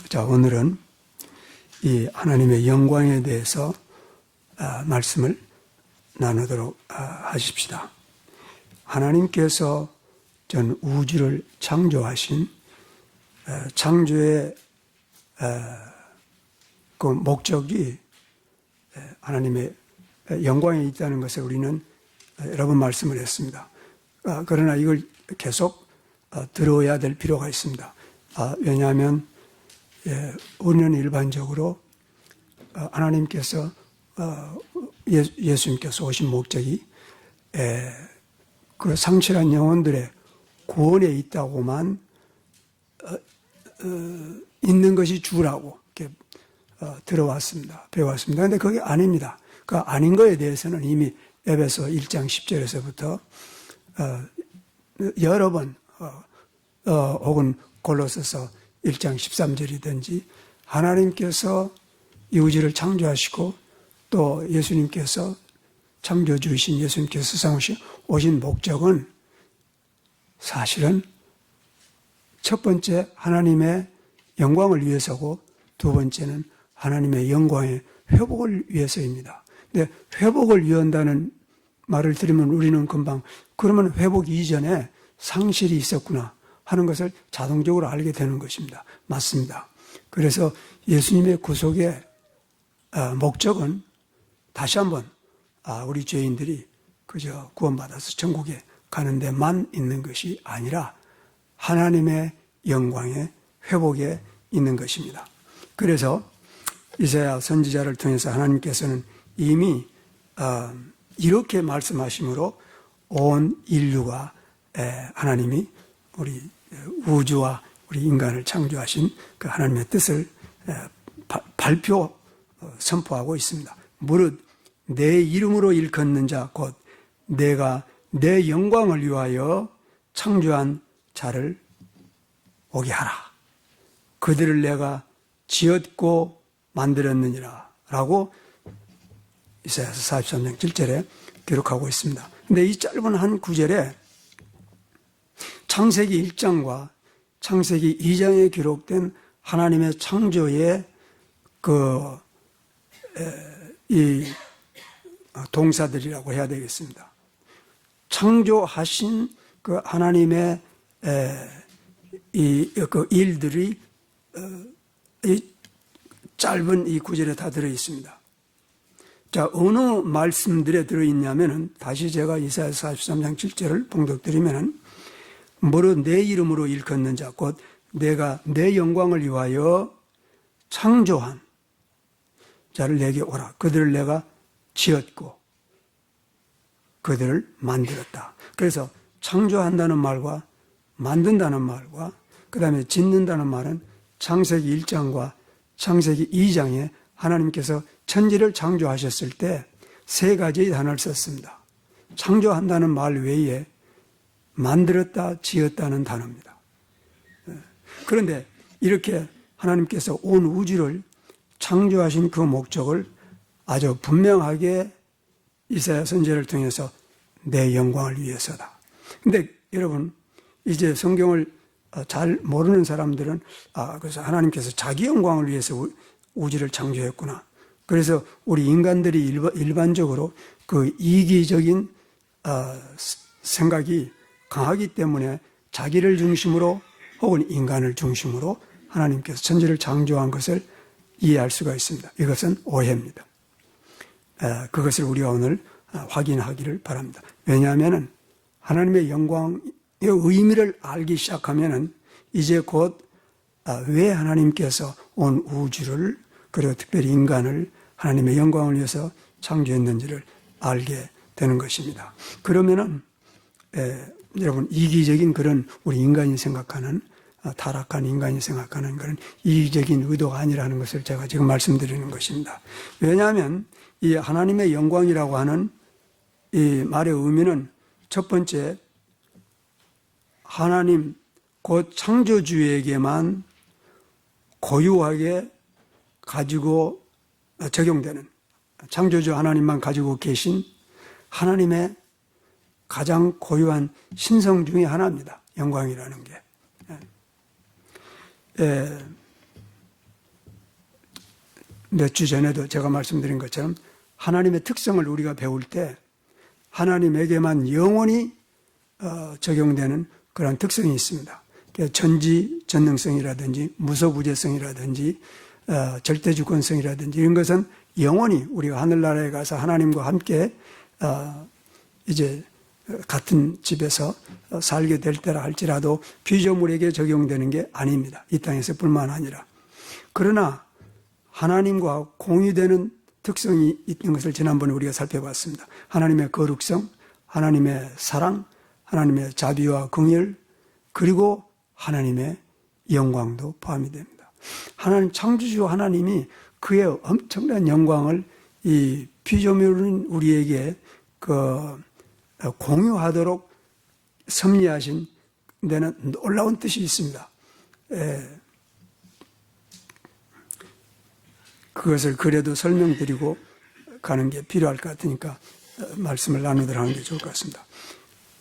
자, 오늘은 이 하나님의 영광에 대해서 말씀을 나누도록 하십시다. 하나님께서 전 우주를 창조하신 창조의 그 목적이 하나님의 영광에 있다는 것을 우리는 여러 번 말씀을 했습니다. 그러나 이걸 계속 들어야 될 필요가 있습니다. 왜냐하면 우리는 일반적으로 하나님께서 예수님께서 오신 목적이 그 상실한 영혼들의 구원에 있다고만 있는 것이 주라고 이렇게 들어왔습니다. 배워왔습니다. 그런데 그게 아닙니다. 그 아닌 거에 대해서는 이미 에베소 1장 10절에서부터 여러 번 혹은 골로새서 1장 13절이든지 하나님께서 이 우주를 창조하시고 또 예수님께서 창조주이신 예수님께서 세상에 오신 목적은 사실은 첫 번째 하나님의 영광을 위해서고 두 번째는 하나님의 영광의 회복을 위해서입니다. 근데 회복을 위한다는 말을 들으면 우리는 금방 그러면 회복 이전에 상실이 있었구나 하는 것을 자동적으로 알게 되는 것입니다. 맞습니다. 그래서 예수님의 구속의 목적은 다시 한번 우리 죄인들이 그저 구원받아서 천국에 가는 데만 있는 것이 아니라 하나님의 영광의 회복에 있는 것입니다. 그래서 이사야 선지자를 통해서 하나님께서는 이미 이렇게 말씀하심으로 온 인류가 하나님이 우리 우주와 우리 인간을 창조하신 그 하나님의 뜻을 발표 선포하고 있습니다. 무릇 내 이름으로 일컫는 자 곧 내가 내 영광을 위하여 창조한 자를 오게 하라. 그들을 내가 지었고 만들었느니라 라고 이사야서 43장 7절에 기록하고 있습니다. 그런데 이 짧은 한 구절에 창세기 1장과 창세기 2장에 기록된 하나님의 창조의 이 동사들이라고 해야 되겠습니다. 창조하신 그 하나님의 그 일들이 이 짧은 이 구절에 다 들어 있습니다. 자, 어느 말씀들에 들어 있냐면은 다시 제가 이사야서 43장 7절을 봉독드리면은 무릇 내 이름으로 일컫는 자 곧 내가 내 영광을 위하여 창조한 자를 내게 오라. 그들을 내가 지었고 그들을 만들었다. 그래서 창조한다는 말과 만든다는 말과 그 다음에 짓는다는 말은 창세기 1장과 창세기 2장에 하나님께서 천지를 창조하셨을 때 세 가지의 단어를 썼습니다. 창조한다는 말 외에 만들었다, 지었다는 단어입니다. 그런데 이렇게 하나님께서 온 우주를 창조하신 그 목적을 아주 분명하게 이사야 선지자를 통해서 내 영광을 위해서다. 근데 여러분, 이제 성경을 잘 모르는 사람들은 그래서 하나님께서 자기 영광을 위해서 우주를 창조했구나. 그래서 우리 인간들이 일반적으로 그 이기적인 생각이 강하기 때문에 자기를 중심으로 혹은 인간을 중심으로 하나님께서 천지를 창조한 것을 이해할 수가 있습니다. 이것은 오해입니다. 그것을 우리가 오늘 확인하기를 바랍니다. 왜냐하면 하나님의 영광의 의미를 알기 시작하면 이제 곧 왜 하나님께서 온 우주를 그리고 특별히 인간을 하나님의 영광을 위해서 창조했는지를 알게 되는 것입니다. 그러면은 여러분 이기적인 그런 우리 인간이 생각하는 타락한 인간이 생각하는 그런 이기적인 의도가 아니라는 것을 제가 지금 말씀드리는 것입니다. 왜냐하면 이 하나님의 영광이라고 하는 이 말의 의미는 첫 번째 하나님 곧 창조주에게만 고유하게 가지고 적용되는 창조주 하나님만 가지고 계신 하나님의 가장 고유한 신성 중에 하나입니다. 영광이라는 게. 몇 주 전에도 제가 말씀드린 것처럼 하나님의 특성을 우리가 배울 때 하나님에게만 영원히 적용되는 그런 특성이 있습니다. 전지전능성이라든지 무소부재성이라든지 절대주권성이라든지 이런 것은 영원히 우리가 하늘나라에 가서 하나님과 함께 이제 같은 집에서 살게 될 때라 할지라도 피조물에게 적용되는 게 아닙니다. 이 땅에서 뿐만 아니라. 그러나 하나님과 공유되는 특성이 있는 것을 지난번에 우리가 살펴봤습니다. 하나님의 거룩성, 하나님의 사랑, 하나님의 자비와 긍휼, 그리고 하나님의 영광도 포함이 됩니다. 하나님 창조주 하나님이 그의 엄청난 영광을 이 피조물인 우리에게 공유하도록 섭리하신 데는 놀라운 뜻이 있습니다. 그것을 그래도 설명드리고 가는 게 필요할 것 같으니까 말씀을 나누도록 하는 게 좋을 것 같습니다.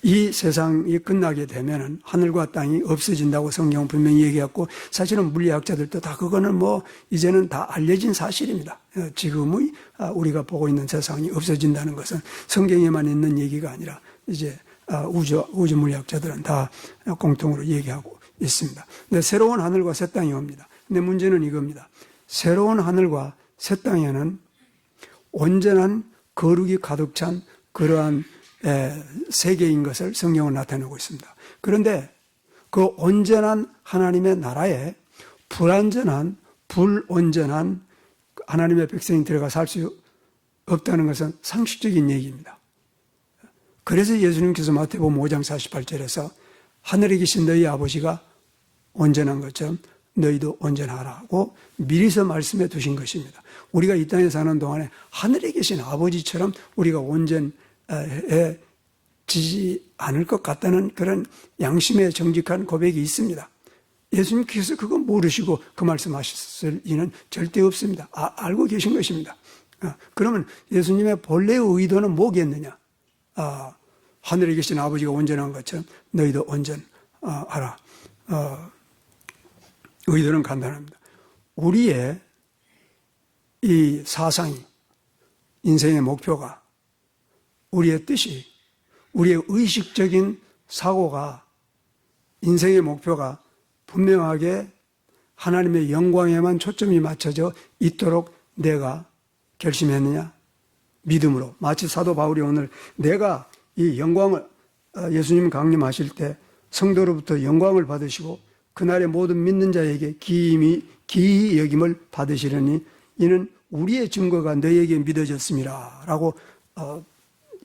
이 세상이 끝나게 되면은 하늘과 땅이 없어진다고 성경은 분명히 얘기했고, 사실은 물리학자들도 다 그거는 이제는 다 알려진 사실입니다. 지금의 우리가 보고 있는 세상이 없어진다는 것은 성경에만 있는 얘기가 아니라 이제 우주 물리학자들은 다 공통으로 얘기하고 있습니다. 근데 새로운 하늘과 새 땅이 옵니다. 근데 문제는 이겁니다. 새로운 하늘과 새 땅에는 온전한 거룩이 가득 찬 그러한 세계인 것을 성경은 나타내고 있습니다. 그런데 그 온전한 하나님의 나라에 불완전한, 불온전한 하나님의 백성이 들어가 살 수 없다는 것은 상식적인 얘기입니다. 그래서 예수님께서 마태복음 5장 48절에서 하늘에 계신 너희 아버지가 온전한 것처럼 너희도 온전하라고 미리서 말씀해 두신 것입니다. 우리가 이 땅에 사는 동안에 하늘에 계신 아버지처럼 우리가 온전해지지 않을 것 같다는 그런 양심의 정직한 고백이 있습니다. 예수님께서 그거 모르시고 그 말씀하셨을 리는 절대 없습니다. 알고 계신 것입니다. 그러면 예수님의 본래의 의도는 뭐겠느냐? 하늘에 계신 아버지가 온전한 것처럼 너희도 온전하라. 의도는 간단합니다. 우리의 이 사상이, 인생의 목표가, 우리의 뜻이, 우리의 의식적인 사고가, 인생의 목표가 분명하게 하나님의 영광에만 초점이 맞춰져 있도록 내가 결심했느냐? 믿음으로. 마치 사도 바울이 오늘 내가 이 영광을, 예수님 강림하실 때 성도로부터 영광을 받으시고 그날의 모든 믿는 자에게 기이 여김을 받으시려니 이는 우리의 증거가 너희에게 믿어졌습니다. 라고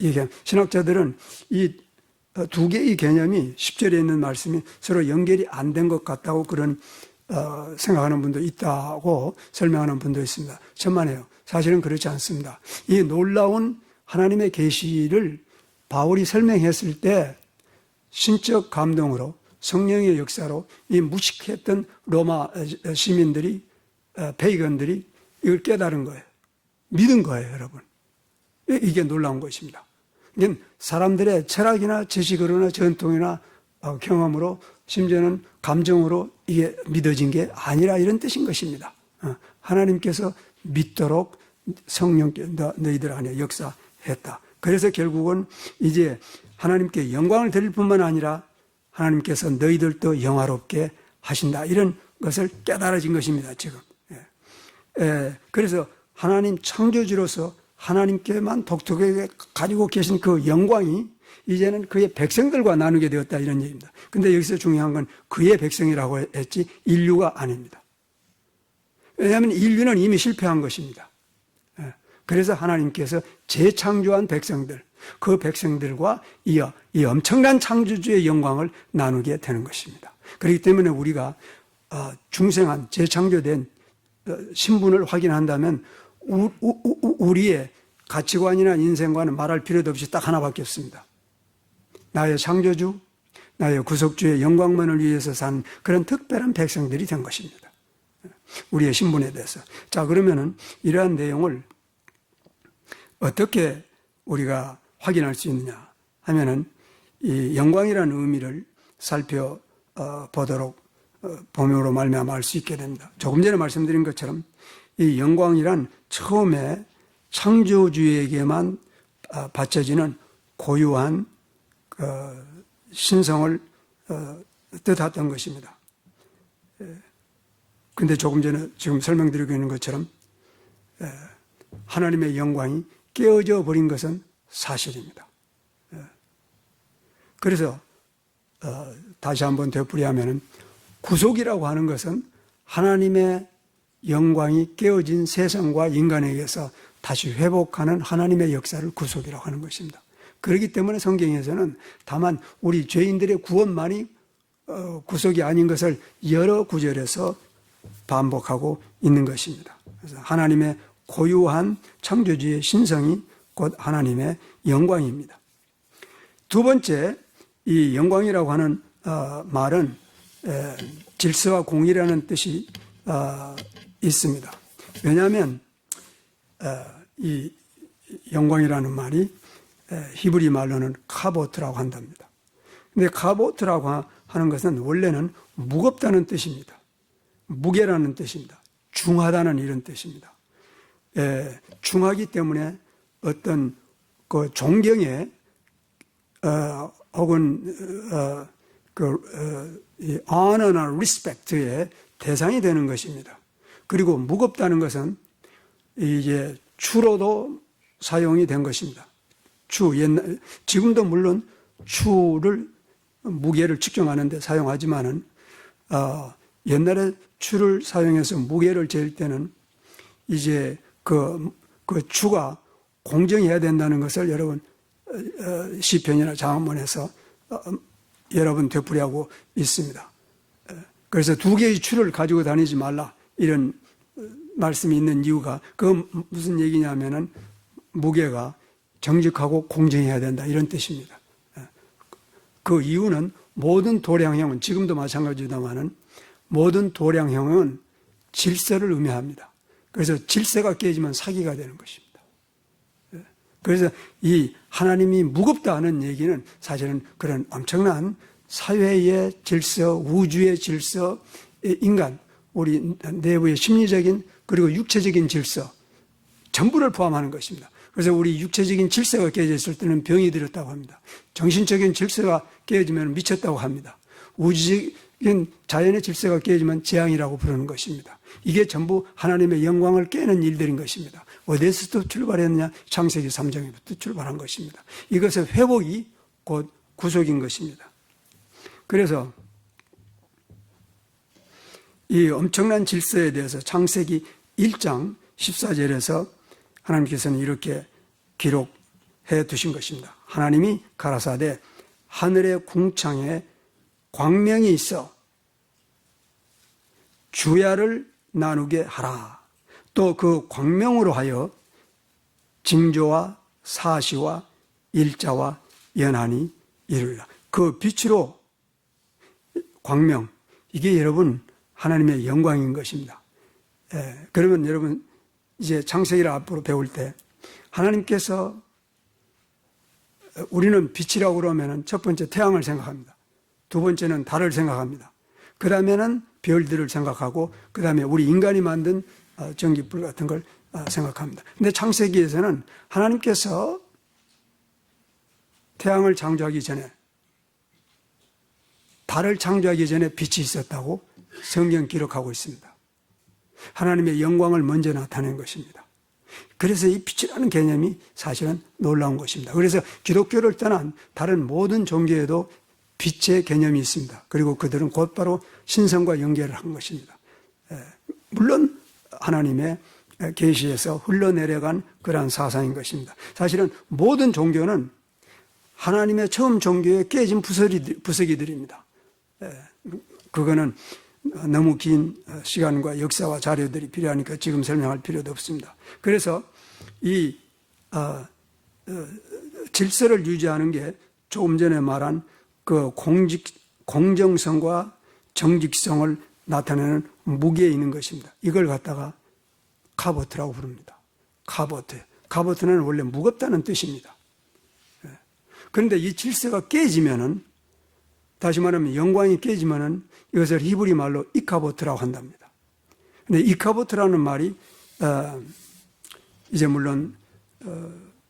얘기한 신학자들은 이 두 개의 개념이 10절에 있는 말씀이 서로 연결이 안 된 것 같다고 그런 생각하는 분도 있다고 설명하는 분도 있습니다. 천만에요. 사실은 그렇지 않습니다. 이 놀라운 하나님의 계시를 바울이 설명했을 때 신적 감동으로 성령의 역사로 이 무식했던 로마 시민들이, 페이건들이 이걸 깨달은 거예요. 믿은 거예요, 여러분. 이게 놀라운 것입니다. 이게 사람들의 철학이나 지식으로나 전통이나 경험으로 심지어는 감정으로 이게 믿어진 게 아니라 이런 뜻인 것입니다. 하나님께서 믿도록 성령께 너희들 안에 역사했다. 그래서 결국은 이제 하나님께 영광을 드릴 뿐만 아니라 하나님께서 너희들도 영화롭게 하신다. 이런 것을 깨달아진 것입니다, 지금. 그래서 하나님 창조주로서 하나님께만 독특하게 가지고 계신 그 영광이 이제는 그의 백성들과 나누게 되었다. 이런 얘기입니다. 근데 여기서 중요한 건 그의 백성이라고 했지 인류가 아닙니다. 왜냐하면 인류는 이미 실패한 것입니다. 그래서 하나님께서 재창조한 백성들, 그 백성들과 이 엄청난 창조주의 영광을 나누게 되는 것입니다. 그렇기 때문에 우리가 중생한 재창조된 신분을 확인한다면 우리의 가치관이나 인생관은 말할 필요도 없이 딱 하나밖에 없습니다. 나의 창조주, 나의 구속주의 영광만을 위해서 산 그런 특별한 백성들이 된 것입니다. 우리의 신분에 대해서. 자, 그러면은 이러한 내용을 어떻게 우리가 확인할 수 있느냐 하면은 이 영광이라는 의미를 살펴보도록 범용으로 말미암아 알 수 있게 됩니다. 조금 전에 말씀드린 것처럼 이 영광이란 처음에 창조주에게만 바쳐지는 고유한 신성을 뜻했던 것입니다. 근데 조금 전에 지금 설명드리고 있는 것처럼 하나님의 영광이 깨어져 버린 것은 사실입니다. 그래서 다시 한번 되풀이하면 구속이라고 하는 것은 하나님의 영광이 깨어진 세상과 인간에 의해서 다시 회복하는 하나님의 역사를 구속이라고 하는 것입니다. 그렇기 때문에 성경에서는 다만 우리 죄인들의 구원만이 구속이 아닌 것을 여러 구절에서 반복하고 있는 것입니다. 그래서 하나님의 고유한 창조주의 신성이 곧 하나님의 영광입니다. 두 번째, 이 영광이라고 하는 말은 질서와 공의라는 뜻이 있습니다. 왜냐하면 이 영광이라는 말이 히브리 말로는 카보트라고 한답니다. 근데 카보트라고 하는 것은 원래는 무겁다는 뜻입니다. 무게라는 뜻입니다. 중하다는 이런 뜻입니다. 중하기 때문에 어떤 그 존경에 혹은 이 honor나 respect의 대상이 되는 것입니다. 그리고 무겁다는 것은 이제 추로도 사용이 된 것입니다. 지금도 물론 추를 무게를 측정하는 데 사용하지만은 옛날에 추를 사용해서 무게를 잴 때는 이제 그 추가 공정해야 된다는 것을 여러분 시편이나 장언문에서 여러 번 되풀이하고 있습니다. 그래서 두 개의 추를 가지고 다니지 말라 이런 말씀이 있는 이유가 그건 무슨 얘기냐면은 무게가 정직하고 공정해야 된다 이런 뜻입니다. 그 이유는 모든 도량형은 지금도 마찬가지다마는 모든 도량형은 질서를 의미합니다. 그래서 질서가 깨지면 사기가 되는 것입니다. 그래서 이 하나님이 무겁다는 얘기는 사실은 그런 엄청난 사회의 질서, 우주의 질서, 인간, 우리 내부의 심리적인 그리고 육체적인 질서 전부를 포함하는 것입니다. 그래서 우리 육체적인 질서가 깨졌을 때는 병이 들었다고 합니다. 정신적인 질서가 깨지면 미쳤다고 합니다. 우주적인 자연의 질서가 깨지면 재앙이라고 부르는 것입니다. 이게 전부 하나님의 영광을 깨는 일들인 것입니다. 어디에서부터 출발했느냐? 창세기 3장부터 출발한 것입니다. 이것의 회복이 곧 구속인 것입니다. 그래서 이 엄청난 질서에 대해서 창세기 1장 14절에서 하나님께서는 이렇게 기록해 두신 것입니다. 하나님이 가라사대 하늘의 궁창에 광명이 있어 주야를 나누게 하라. 또 그 광명으로 하여 징조와 사시와 일자와 연한이 이르리라. 그 빛으로 광명, 이게 여러분 하나님의 영광인 것입니다. 그러면 여러분 이제 창세기를 앞으로 배울 때 하나님께서 우리는 빛이라고 그러면 첫 번째 태양을 생각합니다. 두 번째는 달을 생각합니다. 그 다음에는 별들을 생각하고 그 다음에 우리 인간이 만든 전기불 같은 걸 생각합니다. 근데 창세기에서는 하나님께서 태양을 창조하기 전에 달을 창조하기 전에 빛이 있었다고 성경 기록하고 있습니다. 하나님의 영광을 먼저 나타낸 것입니다. 그래서 이 빛이라는 개념이 사실은 놀라운 것입니다. 그래서 기독교를 떠난 다른 모든 종교에도 빛의 개념이 있습니다. 그리고 그들은 곧바로 신성과 연결을 한 것입니다. 물론 하나님의 계시에서 흘러내려간 그러한 사상인 것입니다. 사실은 모든 종교는 하나님의 처음 종교에 깨진 부서기들입니다. 그거는 너무 긴 시간과 역사와 자료들이 필요하니까 지금 설명할 필요도 없습니다. 그래서 이 질서를 유지하는 게 조금 전에 말한 그 공정성과 정직성을 나타내는 무게에 있는 것입니다. 이걸 갖다가 카보트라고 부릅니다. 카보트. 카보트는 원래 무겁다는 뜻입니다. 그런데 이 질서가 깨지면은, 다시 말하면 영광이 깨지면은 이것을 히브리 말로 이카보트라고 한답니다. 근데 이카보트라는 말이 이제 물론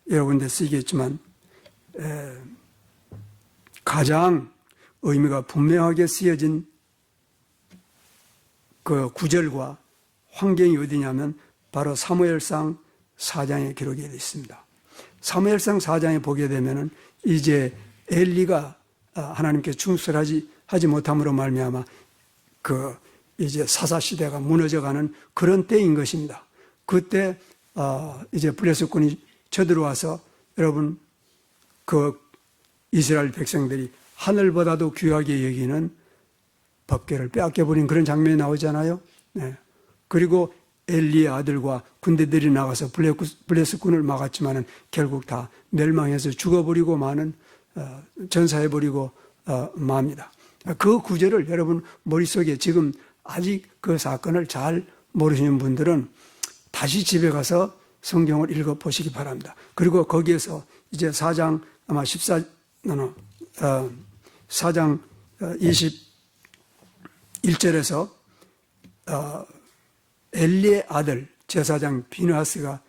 여러 군데 쓰이겠지만 가장 의미가 분명하게 쓰여진 그 구절과 환경이 어디냐면 바로 사무엘상 4장에 기록이 되어 있습니다. 사무엘상 4장에 보게 되면은 이제 엘리가 하나님께 충실하지 못함으로 말미암아 그 이제 사사 시대가 무너져가는 그런 때인 것입니다. 그때 이제 블레셋군이 쳐들어와서 여러분 그 이스라엘 백성들이 하늘보다도 귀하게 여기는 법궤를 빼앗겨버린 그런 장면이 나오잖아요. 네. 그리고 엘리의 아들과 군대들이 나가서 블레셋군을 막았지만은 결국 다 멸망해서 죽어버리고 마는 전사해버리고 맙니다. 그 구절을 여러분 머릿속에 지금 아직 그 사건을 잘 모르시는 분들은 다시 집에 가서 성경을 읽어보시기 바랍니다. 그리고 거기에서 이제 4장 아마 4장 21절에서 엘리의 아들 제사장 비느하스가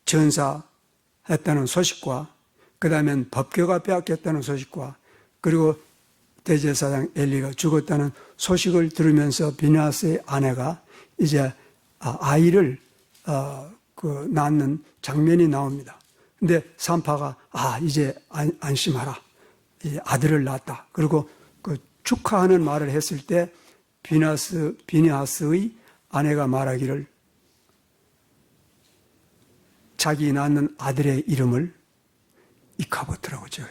전사했다는 소식과 그 다음엔 법궤가 빼앗겼다는 소식과 그리고 대제사장 엘리가 죽었다는 소식을 들으면서 비느하스의 아내가 이제 아이를 낳는 장면이 나옵니다. 근데 산파가 이제 안심하라. 이제 아들을 낳았다. 그리고 그 축하하는 말을 했을 때 비느하스의 아내가 말하기를 자기 낳는 아들의 이름을 이카보트라고 지어요.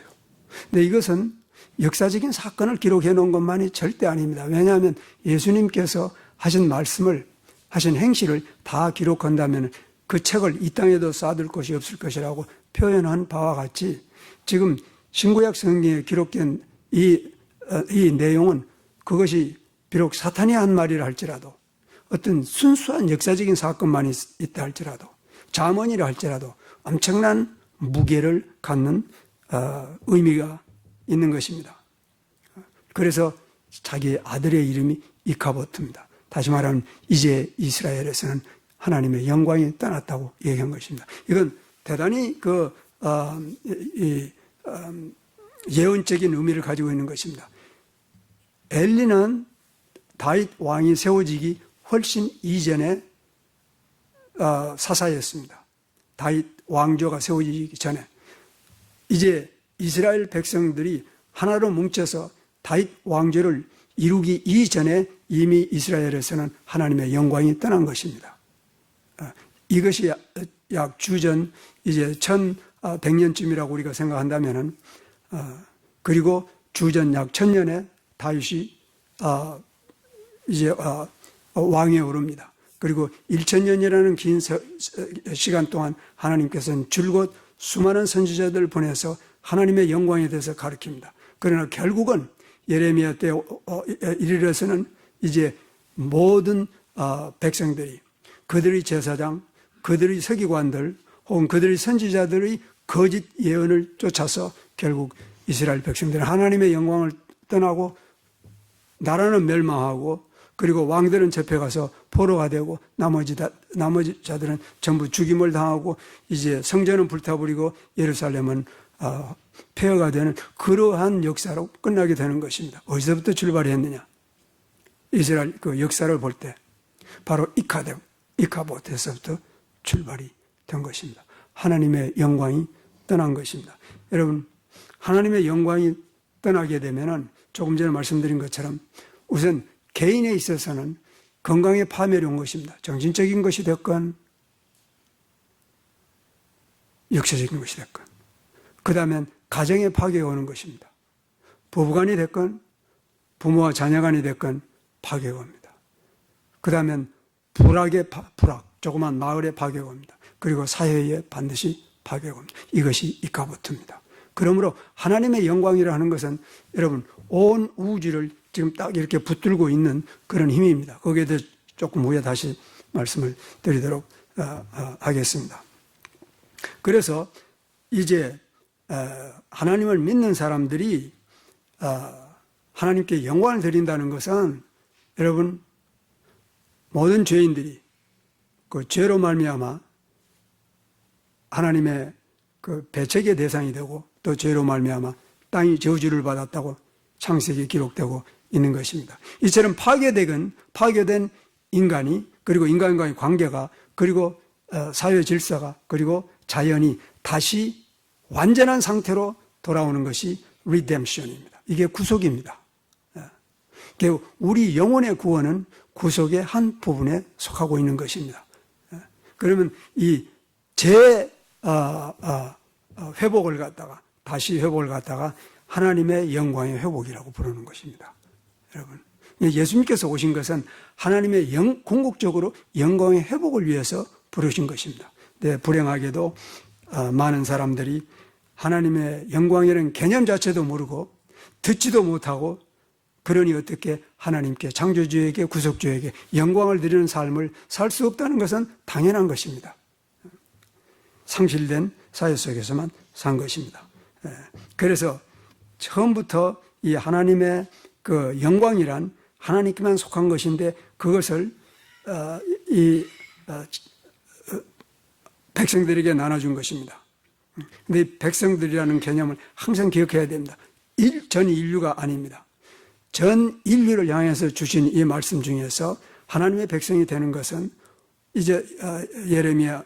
근데 이것은 역사적인 사건을 기록해 놓은 것만이 절대 아닙니다. 왜냐하면 예수님께서 하신 말씀을, 하신 행실을 다 기록한다면 그 책을 이 땅에도 쌓아둘 것이 없을 것이라고 표현한 바와 같이 지금 신구약 성경에 기록된 이 내용은 그것이 비록 사탄이 한 말이라 할지라도 어떤 순수한 역사적인 사건만 있다 할지라도 잠언이라 할지라도 엄청난 무게를 갖는 의미가 있는 것입니다. 그래서 자기의 아들의 이름이 이카보트입니다. 다시 말하면 이제 이스라엘에서는 하나님의 영광이 떠났다고 얘기한 것입니다. 이건 대단히 예언적인 의미를 가지고 있는 것입니다. 엘리는 다윗 왕이 세워지기 훨씬 이전에 사사였습니다. 다윗 왕조가 세워지기 전에 이제 이스라엘 백성들이 하나로 뭉쳐서 다윗 왕조를 이루기 이전에 이미 이스라엘에서는 하나님의 영광이 떠난 것입니다. 이것이 약 주전 이제 1100년쯤이라고 우리가 생각한다면은 그리고 주전 약 1000년에 다윗이 이제 왕에 오릅니다. 그리고 1000년이라는 긴 시간 동안 하나님께서는 줄곧 수많은 선지자들을 보내서 하나님의 영광에 대해서 가르칩니다. 그러나 결국은 예레미야 때 이르러서는 이제 모든 백성들이 그들의 제사장, 그들의 서기관들 혹은 그들의 선지자들의 거짓 예언을 쫓아서 결국 이스라엘 백성들은 하나님의 영광을 떠나고 나라는 멸망하고 그리고 왕들은 잡혀가서 포로가 되고 나머지 자들은 전부 죽임을 당하고 이제 성전은 불타버리고 예루살렘은 폐허가 되는 그러한 역사로 끝나게 되는 것입니다. 어디서부터 출발했느냐? 이스라엘 그 역사를 볼 때 바로 이카보트에서부터 출발이 된 것입니다. 하나님의 영광이 떠난 것입니다. 여러분, 하나님의 영광이 떠나게 되면은 조금 전에 말씀드린 것처럼 우선 개인에 있어서는 건강의 파멸이 온 것입니다. 정신적인 것이 됐건 역사적인 것이 됐건 그 다음엔 가정의 파괴가 오는 것입니다. 부부간이 됐건 부모와 자녀간이 됐건 파괴가 옵니다. 그 다음엔 불악, 조그만 마을에 파괴가 옵니다. 그리고 사회에 반드시 파괴가 옵니다. 이것이 이카보트입니다. 그러므로 하나님의 영광이라 하는 것은 여러분 온 우주를 지금 딱 이렇게 붙들고 있는 그런 힘입니다. 거기에 대해서 조금 후에 다시 말씀을 드리도록 하겠습니다. 그래서 이제 하나님을 믿는 사람들이 하나님께 영광을 드린다는 것은 여러분, 모든 죄인들이 그 죄로 말미암아 하나님의 그 배척의 대상이 되고 또 죄로 말미암아 땅이 저주를 받았다고 창세기에 기록되고 있는 것입니다. 이처럼 파괴된 인간이, 그리고 인간과의 관계가, 그리고 사회 질서가, 그리고 자연이 다시 완전한 상태로 돌아오는 것이 리뎀션입니다. 이게 구속입니다. 우리 영혼의 구원은 구속의 한 부분에 속하고 있는 것입니다. 그러면 이 회복을 갖다가, 다시 회복을 갖다가 하나님의 영광의 회복이라고 부르는 것입니다. 여러분, 예수님께서 오신 것은 하나님의 궁극적으로 영광의 회복을 위해서 부르신 것입니다. 네, 불행하게도 많은 사람들이 하나님의 영광이라는 개념 자체도 모르고 듣지도 못하고, 그러니 어떻게 하나님께, 창조주에게, 구속주에게 영광을 드리는 삶을 살 수 없다는 것은 당연한 것입니다. 상실된 사회 속에서만 산 것입니다. 그래서 처음부터 이 하나님의 그 영광이란 하나님께만 속한 것인데, 그것을 백성들에게 나눠준 것입니다. 근데 이 백성들이라는 개념을 항상 기억해야 됩니다. 전 인류가 아닙니다. 전 인류를 향해서 주신 이 말씀 중에서 하나님의 백성이 되는 것은 이제 예레미야,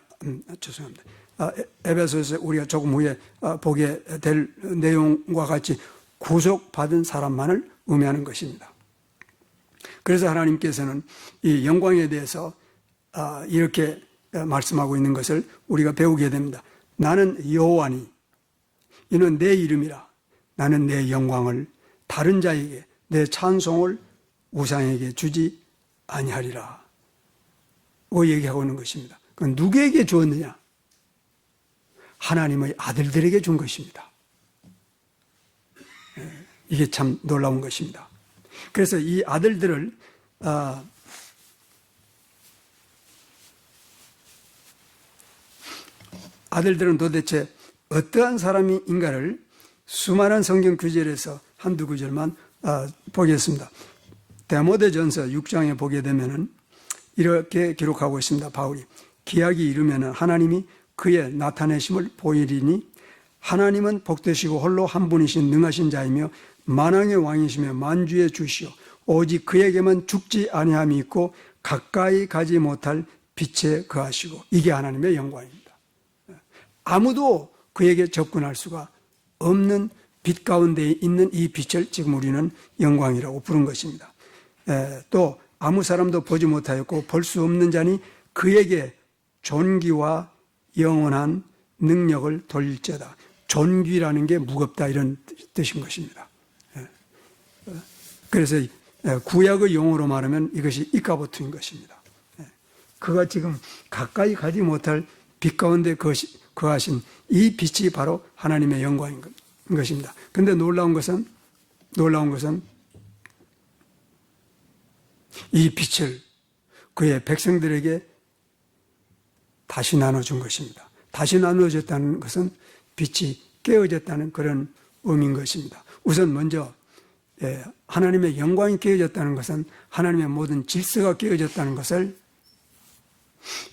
죄송합니다. 에베소에서 우리가 조금 후에 보게 될 내용과 같이 구속받은 사람만을 의미하는 것입니다. 그래서 하나님께서는 이 영광에 대해서 이렇게 말씀하고 있는 것을 우리가 배우게 됩니다. 나는 여호와니, 이는 내 이름이라. 나는 내 영광을 다른 자에게, 내 찬송을 우상에게 주지 아니하리라 고 얘기하고 있는 것입니다. 그건 누구에게 주었느냐? 하나님의 아들들에게 준 것입니다. 이게 참 놀라운 것입니다. 그래서 이 아들들을 아들들은 도대체 어떠한 사람인가를 수많은 성경 구절에서 한두 구절만 보겠습니다. 디모데전서 6장에 보게 되면은 이렇게 기록하고 있습니다. 바울이 기약이 이르면은 하나님이 그의 나타내심을 보이리니 하나님은 복되시고 홀로 한 분이신 능하신 자이며 만왕의 왕이시며 만주의 주시오 오직 그에게만 죽지 아니함이 있고 가까이 가지 못할 빛에 거하시고, 이게 하나님의 영광입니다. 아무도 그에게 접근할 수가 없는 빛 가운데 있는 이 빛을 지금 우리는 영광이라고 부른 것입니다. 또 아무 사람도 보지 못하였고 볼 수 없는 자니 그에게 존귀와 영원한 능력을 돌릴지어다. 존귀라는 게 무겁다, 이런 뜻인 것입니다. 그래서 구약의 용어로 말하면 이것이 이까보트인 것입니다. 그가 지금 가까이 가지 못할 빛 가운데 거하신 이 빛이 바로 하나님의 영광인 것입니다. 그런데 놀라운 것은 이 빛을 그의 백성들에게 다시 나눠준 것입니다. 다시 나눠졌다는 것은 빛이 깨어졌다는 그런 의미인 것입니다. 우선 먼저 하나님의 영광이 깨어졌다는 것은 하나님의 모든 질서가 깨어졌다는 것을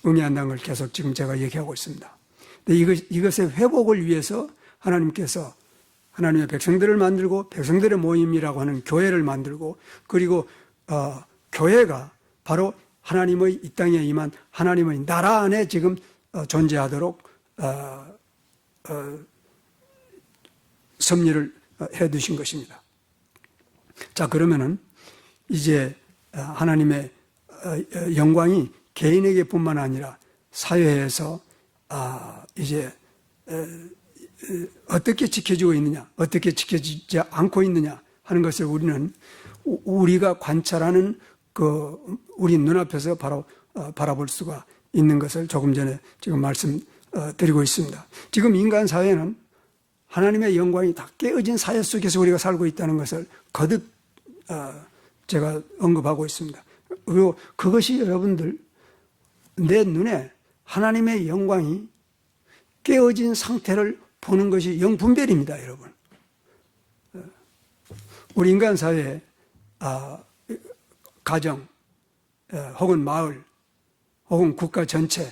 의미한다는 걸 계속 지금 제가 얘기하고 있습니다. 이것의 회복을 위해서 하나님께서 하나님의 백성들을 만들고 백성들의 모임이라고 하는 교회를 만들고, 그리고 교회가 바로 하나님의 이 땅에 임한 하나님의 나라 안에 지금 존재하도록 섭리를 해두신 것입니다. 자, 그러면은 이제 하나님의 영광이 개인에게 뿐만 아니라 사회에서 이제 어떻게 지켜지고 있느냐, 어떻게 지켜지지 않고 있느냐 하는 것을 우리가 관찰하는 우리 눈앞에서 바로 바라볼 수가 있는 것을 조금 전에 지금 말씀드리고 있습니다. 지금 인간 사회는 하나님의 영광이 다 깨어진 사회 속에서 우리가 살고 있다는 것을 거듭 제가 언급하고 있습니다. 그리고 그것이 여러분들, 내 눈에 하나님의 영광이 깨어진 상태를 보는 것이 영분별입니다, 여러분. 우리 인간 사회에 가정, 혹은 마을, 혹은 국가 전체,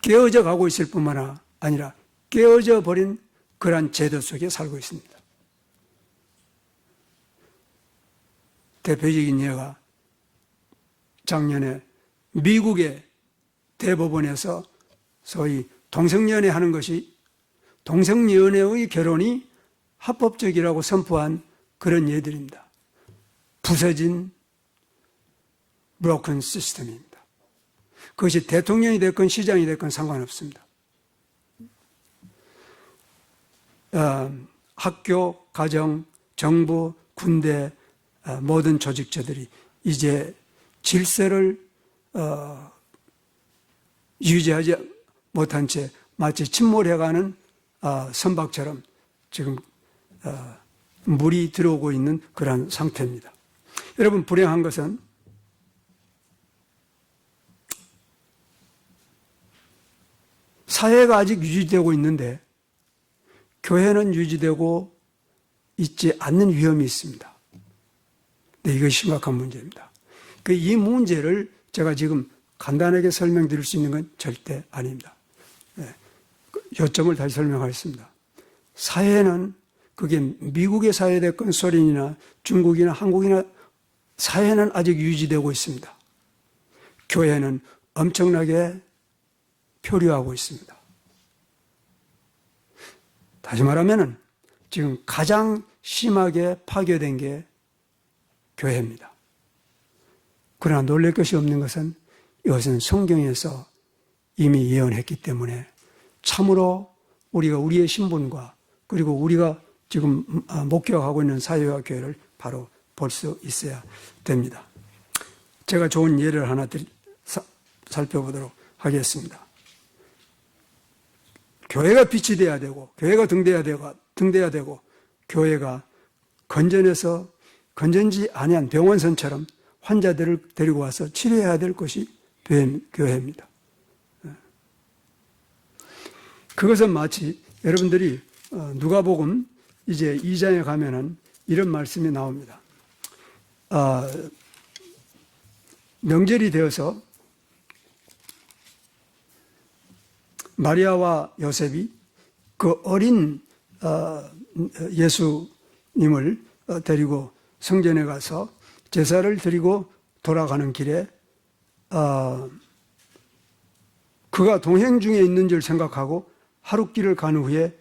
깨어져 가고 있을 뿐만 아니라 깨어져 버린 그러한 제도 속에 살고 있습니다. 대표적인 예가 작년에 미국의 대법원에서 소위 동성연애하는 것이 동성연애의 결혼이 합법적이라고 선포한 그런 예들입니다. 부서진 브로큰 시스템입니다. 그것이 대통령이 됐건 시장이 됐건 상관없습니다. 학교, 가정, 정부, 군대, 모든 조직체들이 이제 질서를 유지하지 못한 채 마치 침몰해가는 선박처럼 지금 물이 들어오고 있는 그런 상태입니다. 여러분, 불행한 것은 사회가 아직 유지되고 있는데 교회는 유지되고 있지 않는 위험이 있습니다. 네, 이것이 심각한 문제입니다. 이 문제를 제가 지금 간단하게 설명드릴 수 있는 건 절대 아닙니다. 네, 요점을 다시 설명하겠습니다. 사회는 그게 미국의 사회 됐건 소련이나 중국이나 한국이나 사회는 아직 유지되고 있습니다. 교회는 엄청나게 표류하고 있습니다. 다시 말하면 지금 가장 심하게 파괴된 게 교회입니다. 그러나 놀랄 것이 없는 것은 이것은 성경에서 이미 예언했기 때문에 참으로 우리가 우리의 신분과 그리고 우리가 지금 목격하고 있는 사회와 교회를 바로 볼 수 있어야 됩니다. 제가 좋은 예를 하나 살펴보도록 하겠습니다. 교회가 빛이 돼야 되고 교회가 등대야 되고 교회가 건전해서 건전지 아니한 병원선처럼 환자들을 데리고 와서 치료해야 될 것이 교회입니다. 그것은 마치 여러분들이 누가복음 이제 2장에 가면은 이런 말씀이 나옵니다. 명절이 되어서 마리아와 요셉이 그 어린 예수님을 데리고 성전에 가서 제사를 드리고 돌아가는 길에 그가 동행 중에 있는 줄 생각하고 하룻길을 간 후에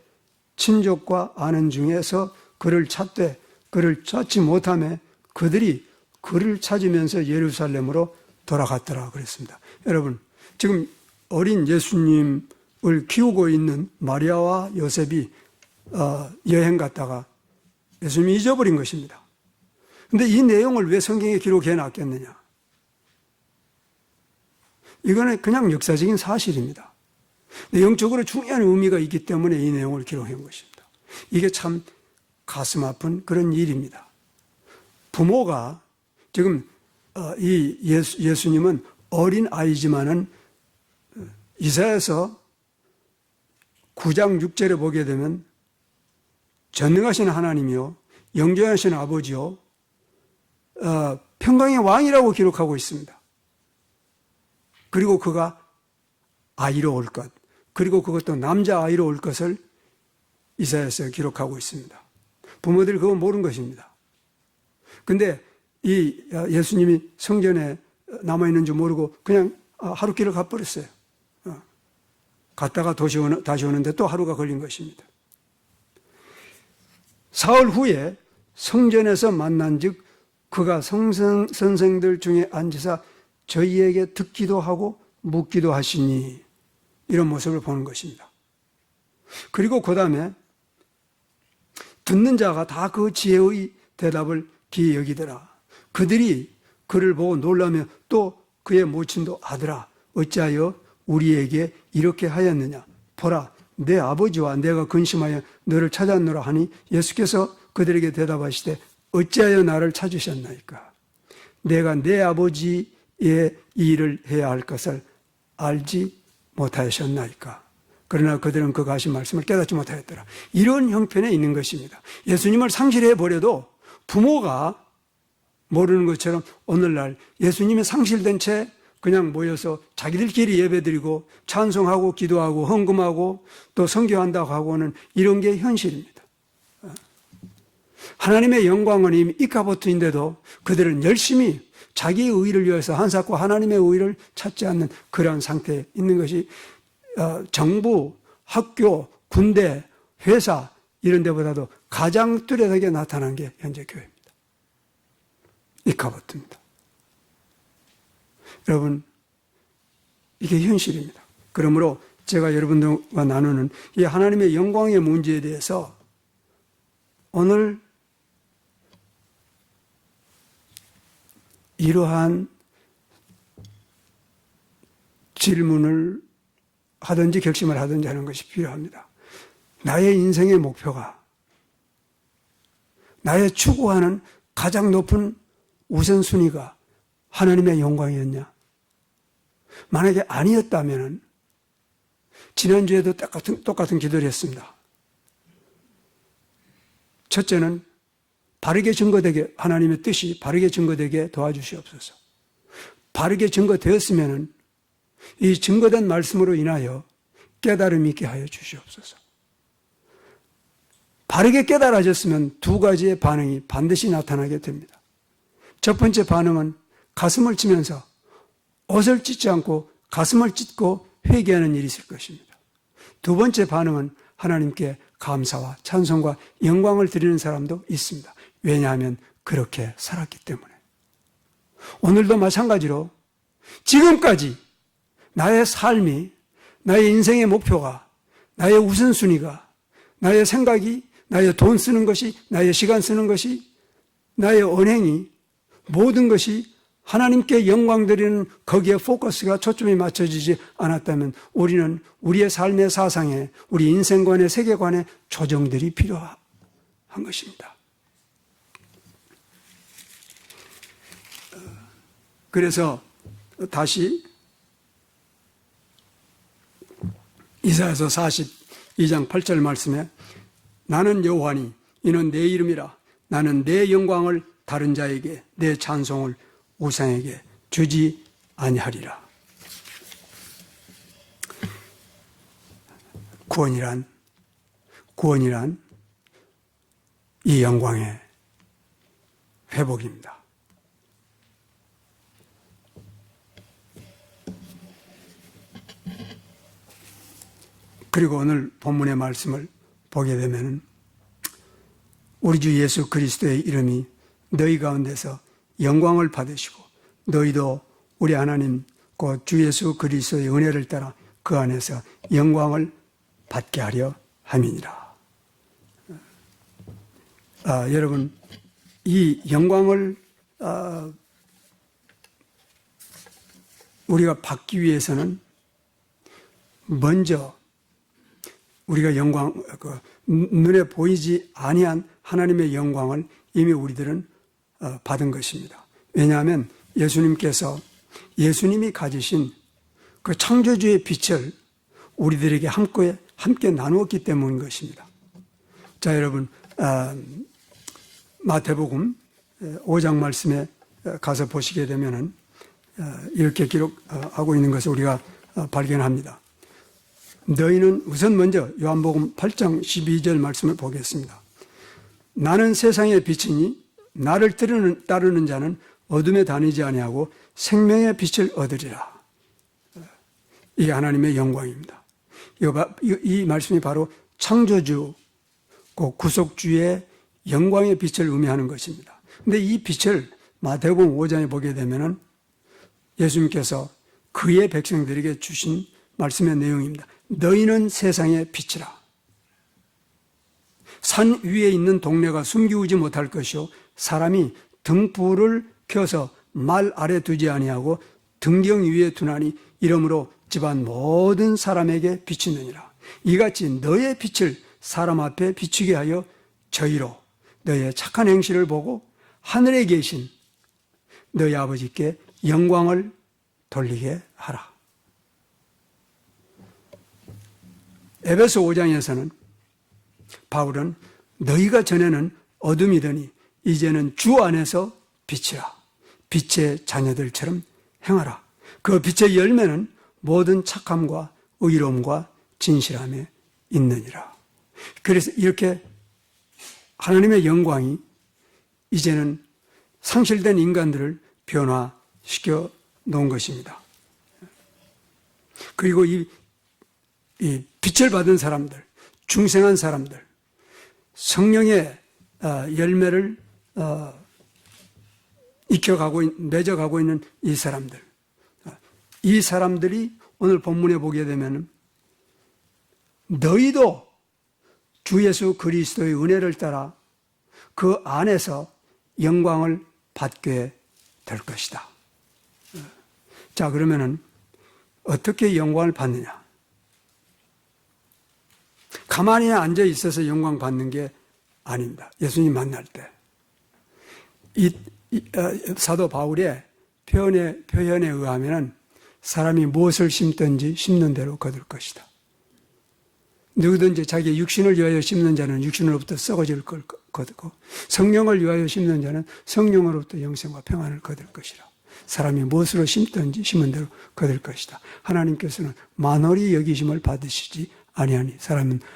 친족과 아는 중에서 그를 찾되 그를 찾지 못하며 그들이 그를 찾으면서 예루살렘으로 돌아갔더라 그랬습니다. 여러분, 지금 어린 예수님을 키우고 있는 마리아와 요셉이 여행 갔다가 예수님이 잊어버린 것입니다. 그런데 이 내용을 왜 성경에 기록해 놨겠느냐? 이거는 그냥 역사적인 사실입니다. 영적으로 중요한 의미가 있기 때문에 이 내용을 기록한 것입니다. 이게 참 가슴 아픈 그런 일입니다. 부모가 지금 이 예수님은 어린 아이지만은 이사야서 9장 6절에 보게 되면 전능하신 하나님이요 영존하신 아버지요 평강의 왕이라고 기록하고 있습니다. 그리고 그가 아이로 올 것, 그리고 그것도 남자아이로 올 것을 이사야서에 기록하고 있습니다. 부모들이 그거 모르는 것입니다. 근데 이 예수님이 성전에 남아있는 줄 모르고 그냥 하루길을 가버렸어요. 갔다가 다시 오는데 또 하루가 걸린 것입니다. 사흘 후에 성전에서 만난 즉 그가 선생들 중에 앉으사 저희에게 듣기도 하고 묻기도 하시니 이런 모습을 보는 것입니다. 그리고 그 다음에 듣는 자가 다 그 지혜의 대답을 기이 여기더라. 그들이 그를 보고 놀라며 또 그의 모친도 아들아 어찌하여 우리에게 이렇게 하였느냐 보라 내 아버지와 내가 근심하여 너를 찾았노라 하니 예수께서 그들에게 대답하시되 어찌하여 나를 찾으셨나이까 내가 내 아버지의 일을 해야 할 것을 알지 못하셨나이까 그러나 그들은 그가 하신 말씀을 깨닫지 못하였더라. 이런 형편에 있는 것입니다. 예수님을 상실해 버려도 부모가 모르는 것처럼 오늘날 예수님이 상실된 채 그냥 모여서 자기들끼리 예배드리고 찬송하고 기도하고 헌금하고 또 선교한다고 하고는 이런 게 현실입니다. 하나님의 영광은 이미 이카보트인데도 그들은 열심히 자기의 의의를 위해서 한사코 하나님의 의의를 찾지 않는 그러한 상태에 있는 것이 정부, 학교, 군대, 회사 이런 데보다도 가장 뚜렷하게 나타난 게 현재 교회입니다. 이카보트입니다. 여러분, 이게 현실입니다. 그러므로 제가 여러분들과 나누는 이 하나님의 영광의 문제에 대해서 오늘 이러한 질문을 하든지 결심을 하든지 하는 것이 필요합니다. 나의 인생의 목표가 나의 추구하는 가장 높은 우선순위가 하나님의 영광이었냐? 만약에 아니었다면 지난주에도 똑같은 기도를 했습니다. 첫째는 바르게 증거되게 하나님의 뜻이 바르게 증거되게 도와주시옵소서. 바르게 증거되었으면 이 증거된 말씀으로 인하여 깨달음이 있게 하여 주시옵소서. 바르게 깨달아졌으면 두 가지의 반응이 반드시 나타나게 됩니다. 첫 번째 반응은 가슴을 치면서 옷을 찢지 않고 가슴을 찢고 회개하는 일이 있을 것입니다. 두 번째 반응은 하나님께 감사와 찬송과 영광을 드리는 사람도 있습니다. 왜냐하면 그렇게 살았기 때문에. 오늘도 마찬가지로 지금까지 나의 삶이, 나의 인생의 목표가, 나의 우선순위가, 나의 생각이, 나의 돈 쓰는 것이, 나의 시간 쓰는 것이, 나의 언행이 모든 것이 하나님께 영광 드리는 거기에 포커스가 초점이 맞춰지지 않았다면 우리는 우리의 삶의 사상에, 우리 인생관의 세계관에 조정들이 필요한 것입니다. 그래서 다시 이사야서 42장 8절 말씀에 나는 여호와니 이는 내 이름이라 나는 내 영광을 다른 자에게 내 찬송을 우상에게 주지 아니하리라. 구원이란 이 영광의 회복입니다. 그리고 오늘 본문의 말씀을 보게 되면 우리 주 예수 그리스도의 이름이 너희 가운데서 영광을 받으시고 너희도 우리 하나님 곧 주 예수 그리스도의 은혜를 따라 그 안에서 영광을 받게 하려 함이니라. 여러분, 이 영광을 우리가 받기 위해서는 먼저 우리가 눈에 보이지 아니한 하나님의 영광을 이미 우리들은 받은 것입니다. 왜냐하면 예수님이 가지신 그 창조주의 빛을 우리들에게 함께 나누었기 때문인 것입니다. 자, 여러분, 마태복음 5장 말씀에 가서 보시게 되면은 이렇게 기록하고 있는 것을 우리가 발견합니다. 너희는 우선 먼저 요한복음 8장 12절 말씀을 보겠습니다. 나는 세상의 빛이니 나를 따르는 자는 어둠에 다니지 아니하고 생명의 빛을 얻으리라. 이게 하나님의 영광입니다. 이 말씀이 바로 창조주, 구속주의 영광의 빛을 의미하는 것입니다. 그런데 이 빛을 마태복음 5장에 보게 되면은 예수님께서 그의 백성들에게 주신 말씀의 내용입니다. 너희는 세상의 빛이라. 산 위에 있는 동네가 숨기우지 못할 것이요 사람이 등불을 켜서 말 아래 두지 아니하고 등경 위에 두나니 이러므로 집안 모든 사람에게 비치느니라. 이같이 너의 빛을 사람 앞에 비추게 하여 저희로 너의 착한 행실을 보고 하늘에 계신 너희 아버지께 영광을 돌리게 하라. 에베소 5장에서는 바울은 너희가 전에는 어둠이더니 이제는 주 안에서 빛이라. 빛의 자녀들처럼 행하라. 그 빛의 열매는 모든 착함과 의로움과 진실함에 있느니라. 그래서 이렇게 하나님의 영광이 이제는 상실된 인간들을 변화시켜 놓은 것입니다. 그리고 이 빛을 받은 사람들, 중생한 사람들, 성령의 열매를 맺어가고 있는 이 사람들, 이 사람들이 오늘 본문에 보게 되면 너희도 주 예수 그리스도의 은혜를 따라 그 안에서 영광을 받게 될 것이다. 자, 그러면은 어떻게 영광을 받느냐? 가만히 앉아 있어서 영광 받는 게 아닙니다. 예수님 만날 때. 사도 바울의 표현에 의하면 사람이 무엇을 심든지 심는 대로 거둘 것이다. 누구든지 자기의 육신을 위하여 심는 자는 육신으로부터 썩어질 걸 거두고 성령을 위하여 심는 자는 성령으로부터 영생과 평안을 거둘 것이라. 사람이 무엇으로 심든지 심은 대로 거둘 것이다. 하나님께서는 만홀히 여기심을 받으시지 아니하니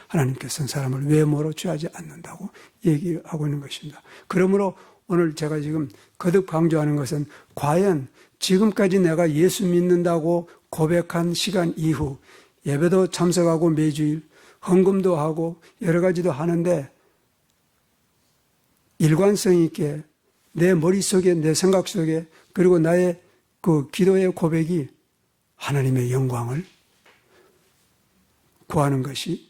하나님께서는 사람을 외모로 취하지 않는다고 얘기하고 있는 것입니다. 그러므로 오늘 제가 지금 거듭 강조하는 것은 과연 지금까지 내가 예수 믿는다고 고백한 시간 이후 예배도 참석하고 매주일 헌금도 하고 여러 가지도 하는데 일관성 있게 내 머릿속에 내 생각 속에 그리고 나의 그 기도의 고백이 하나님의 영광을 구하는 것이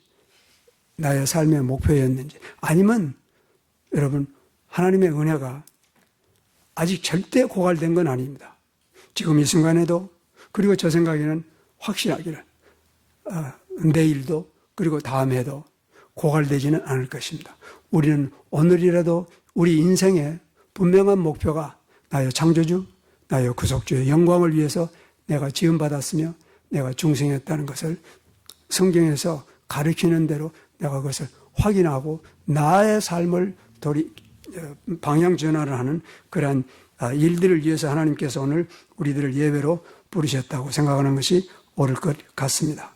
나의 삶의 목표였는지 아니면 여러분 하나님의 은혜가 아직 절대 고갈된 건 아닙니다. 지금 이 순간에도 그리고 저 생각에는 확실하기를 내일도 그리고 다음에도 고갈되지는 않을 것입니다. 우리는 오늘이라도 우리 인생의 분명한 목표가 나의 창조주, 나의 구속주의 영광을 위해서 내가 지음받았으며 내가 중생했다는 것을 성경에서 가르치는 대로 내가 그것을 확인하고 나의 삶을 방향 전환을 하는 그러한 일들을 위해서 하나님께서 오늘 우리들을 예배로 부르셨다고 생각하는 것이 옳을 것 같습니다.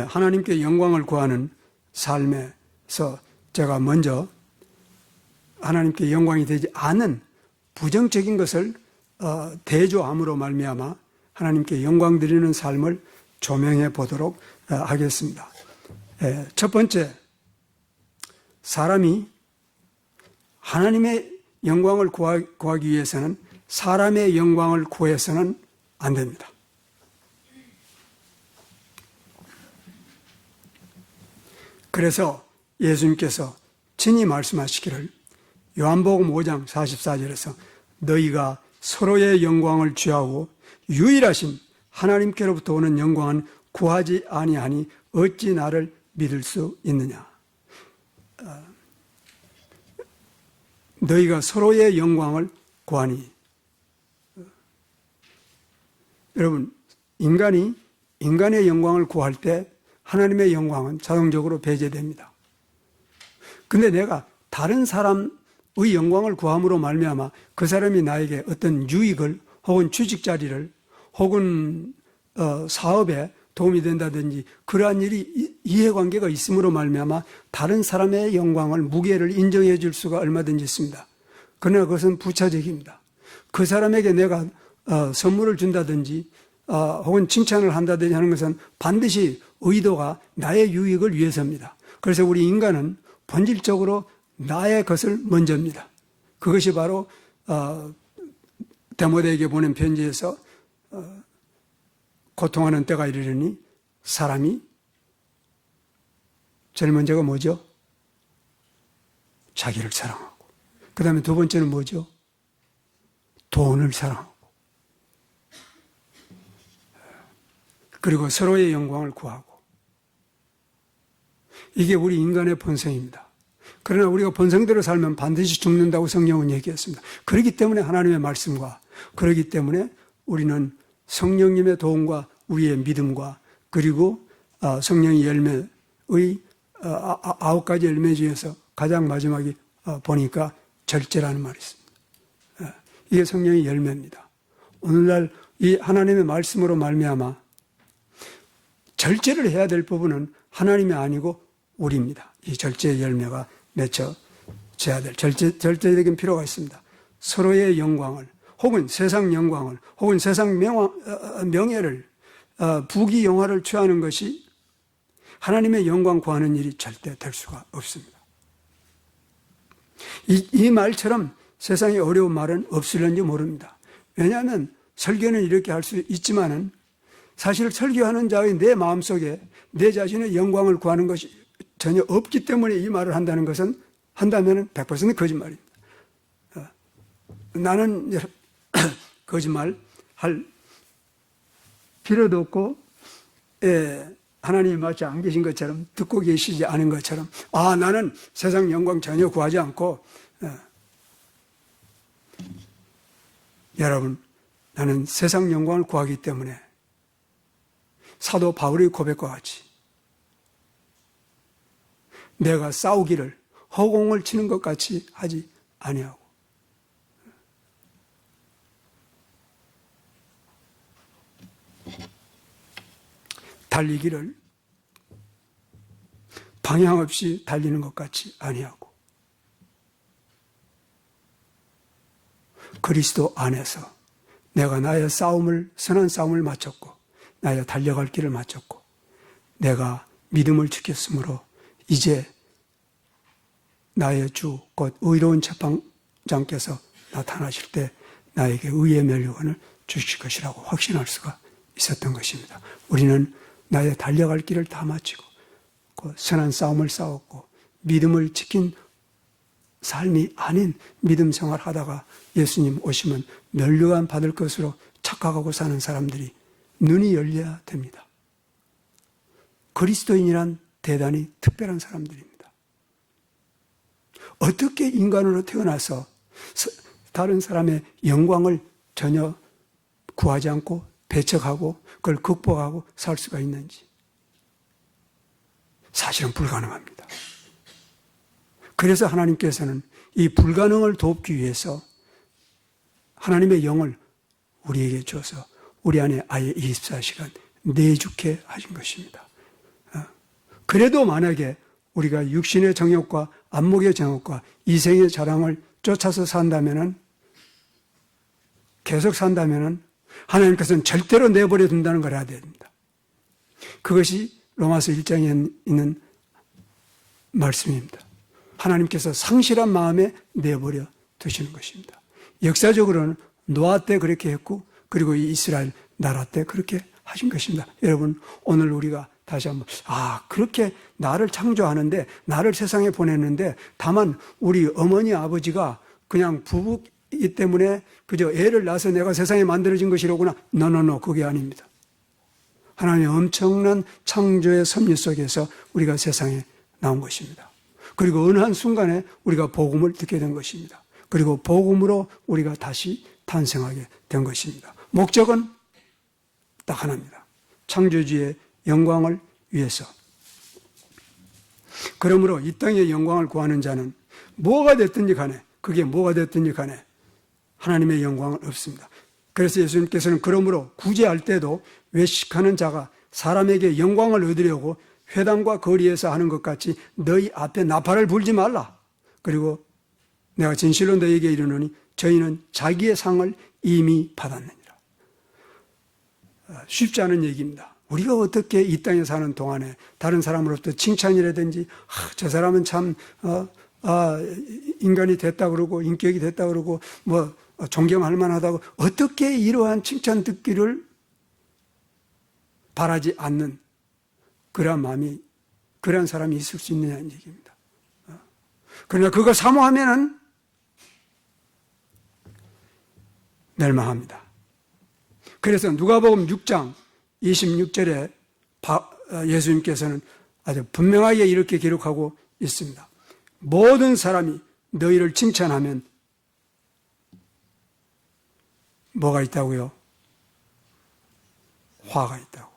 하나님께 영광을 구하는 삶에서 제가 먼저 하나님께 영광이 되지 않은 부정적인 것을 대조함으로 말미암아 하나님께 영광 드리는 삶을 조명해 보도록 하겠습니다. 첫 번째, 사람이 하나님의 영광을 구하기 위해서는 사람의 영광을 구해서는 안 됩니다. 그래서 예수님께서 친히 말씀하시기를 요한복음 5장 44절에서 너희가 서로의 영광을 취하고 유일하신 하나님께로부터 오는 영광은 구하지 아니하니 어찌 나를 믿을 수 있느냐. 너희가 서로의 영광을 구하니. 여러분, 인간의 영광을 구할 때 하나님의 영광은 자동적으로 배제됩니다. 근데 내가 다른 사람의 영광을 구함으로 말미암아 그 사람이 나에게 어떤 유익을 혹은 취직 자리를 혹은 사업에 도움이 된다든지 그러한 일이 이해관계가 있음으로 말미암아 다른 사람의 영광을 무게를 인정해 줄 수가 얼마든지 있습니다. 그러나 그것은 부차적입니다. 그 사람에게 내가 선물을 준다든지 혹은 칭찬을 한다든지 하는 것은 반드시 의도가 나의 유익을 위해서입니다. 그래서 우리 인간은 본질적으로 나의 것을 먼저입니다. 그것이 바로 데모데에게 보낸 편지에서 고통하는 때가 이르려니 사람이 제일 먼저가 뭐죠? 자기를 사랑하고 그 다음에 두 번째는 뭐죠? 돈을 사랑하고 그리고 서로의 영광을 구하고 이게 우리 인간의 본성입니다. 그러나 우리가 본성대로 살면 반드시 죽는다고 성경은 얘기했습니다. 그렇기 때문에 하나님의 말씀과 그렇기 때문에 우리는 성령님의 도움과 우리의 믿음과 그리고 성령의 열매의 9가지 열매 중에서 가장 마지막에 보니까 절제라는 말이 있습니다. 이게 성령의 열매입니다. 오늘날 이 하나님의 말씀으로 말미암아 절제를 해야 될 부분은 하나님이 아니고 우리입니다. 이 절제의 열매가 맺혀져야 될 절제적인 필요가 있습니다. 서로의 영광을 혹은 세상 영광을 혹은 세상 명예를 부귀 영화를 취하는 것이 하나님의 영광 구하는 일이 절대 될 수가 없습니다. 이 말처럼 세상에 어려운 말은 없을는지 모릅니다. 왜냐하면 설교는 이렇게 할 수 있지만은 사실 설교하는 자의 내 마음속에 내 자신의 영광을 구하는 것이 전혀 없기 때문에 이 말을 한다는 것은 한다면 100% 거짓말입니다. 나는 거짓말 할 필요도 없고 하나님이 마치 안 계신 것처럼 듣고 계시지 않은 것처럼 나는 세상 영광 전혀 구하지 않고 여러분 나는 세상 영광을 구하기 때문에 사도 바울의 고백과 같이 내가 싸우기를 허공을 치는 것 같이 하지 아니하고 달리기를 방향 없이 달리는 것 같이 아니하고 그리스도 안에서 내가 나의 선한 싸움을 마쳤고 나의 달려갈 길을 마쳤고 내가 믿음을 지켰으므로 이제 나의 주 곧 의로운 재판장께서 나타나실 때 나에게 의의 면류관을 주실 것이라고 확신할 수가 있었던 것입니다. 우리는 나의 달려갈 길을 다 마치고 선한 싸움을 싸웠고 믿음을 지킨 삶이 아닌 믿음 생활하다가 예수님 오시면 면류관 받을 것으로 착각하고 사는 사람들이 눈이 열려야 됩니다. 그리스도인이란 대단히 특별한 사람들입니다. 어떻게 인간으로 태어나서 다른 사람의 영광을 전혀 구하지 않고 배척하고 그걸 극복하고 살 수가 있는지 사실은 불가능합니다. 그래서 하나님께서는 이 불가능을 돕기 위해서 하나님의 영을 우리에게 줘서 우리 안에 아예 24시간 내주게 하신 것입니다. 그래도 만약에 우리가 육신의 정욕과 안목의 정욕과 이생의 자랑을 쫓아서 산다면은 계속 산다면은 하나님께서는 절대로 내버려 둔다는 걸 알아야 됩니다. 그것이 로마서 1장에 있는 말씀입니다. 하나님께서 상실한 마음에 내버려 두시는 것입니다. 역사적으로는 노아 때 그렇게 했고 그리고 이 이스라엘 나라 때 그렇게 하신 것입니다. 여러분 오늘 우리가 다시 한번 그렇게 나를 창조하는데 나를 세상에 보냈는데 다만 우리 어머니 아버지가 그냥 부부이기 때문에 그저 애를 낳아서 내가 세상에 만들어진 것이로구나. 노 그게 아닙니다. 하나님의 엄청난 창조의 섭리 속에서 우리가 세상에 나온 것입니다. 그리고 어느 한 순간에 우리가 복음을 듣게 된 것입니다. 그리고 복음으로 우리가 다시 탄생하게 된 것입니다. 목적은 딱 하나입니다. 창조주의 영광을 위해서. 그러므로 이 땅의 영광을 구하는 자는 뭐가 됐든지 간에 그게 뭐가 됐든지 간에 하나님의 영광은 없습니다. 그래서 예수님께서는 그러므로 구제할 때도 외식하는 자가 사람에게 영광을 얻으려고 회당과 거리에서 하는 것 같이 너희 앞에 나팔을 불지 말라. 그리고 내가 진실로 너희에게 이르노니 저희는 자기의 상을 이미 받았느니라. 쉽지 않은 얘기입니다. 우리가 어떻게 이 땅에 사는 동안에 다른 사람으로부터 칭찬이라든지 저 사람은 참 인간이 됐다 그러고 인격이 됐다 그러고 뭐 존경할 만하다고 어떻게 이러한 칭찬 듣기를 바라지 않는 그러한 사람이 있을 수 있느냐는 얘기입니다. 그러나 그걸 사모하면은 멸망합니다. 그래서 누가복음 6장 26절에 예수님께서는 아주 분명하게 이렇게 기록하고 있습니다. 모든 사람이 너희를 칭찬하면 뭐가 있다고요? 화가 있다고.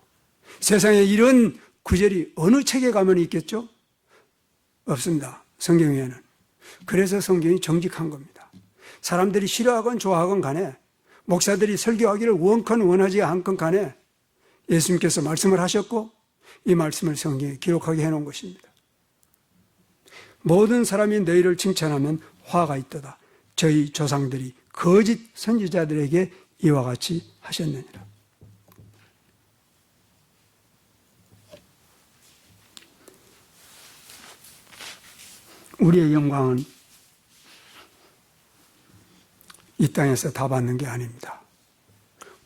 세상에 이런 구절이 어느 책에 가면 있겠죠? 없습니다. 성경에는. 그래서 성경이 정직한 겁니다. 사람들이 싫어하건 좋아하건 간에, 목사들이 설교하기를 원컨 원하지 않건 간에 예수님께서 말씀을 하셨고 이 말씀을 성경에 기록하게 해놓은 것입니다. 모든 사람이 너희를 칭찬하면 화가 있도다. 저희 조상들이 거짓 선지자들에게 이와 같이 하셨느니라. 우리의 영광은 이 땅에서 다 받는 게 아닙니다.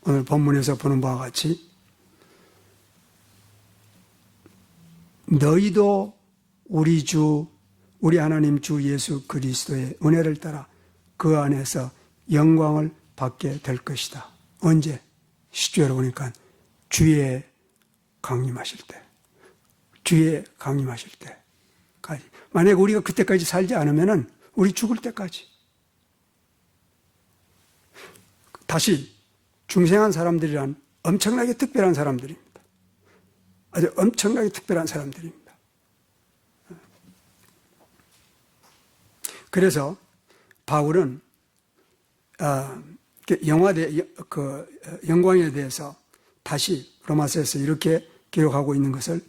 오늘 본문에서 보는 바와 같이 너희도 우리 하나님 주 예수 그리스도의 은혜를 따라 그 안에서 영광을 받게 될 것이다. 언제? 10절에 보니까 주의 강림하실 때. 주의 강림하실 때까지. 만약 우리가 그때까지 살지 않으면은 우리 죽을 때까지. 다시 중생한 사람들이란 엄청나게 특별한 사람들입니다. 아주 엄청나게 특별한 사람들입니다. 그래서 바울은 영광에 대해서 다시 로마서에서 이렇게 기록하고 있는 것을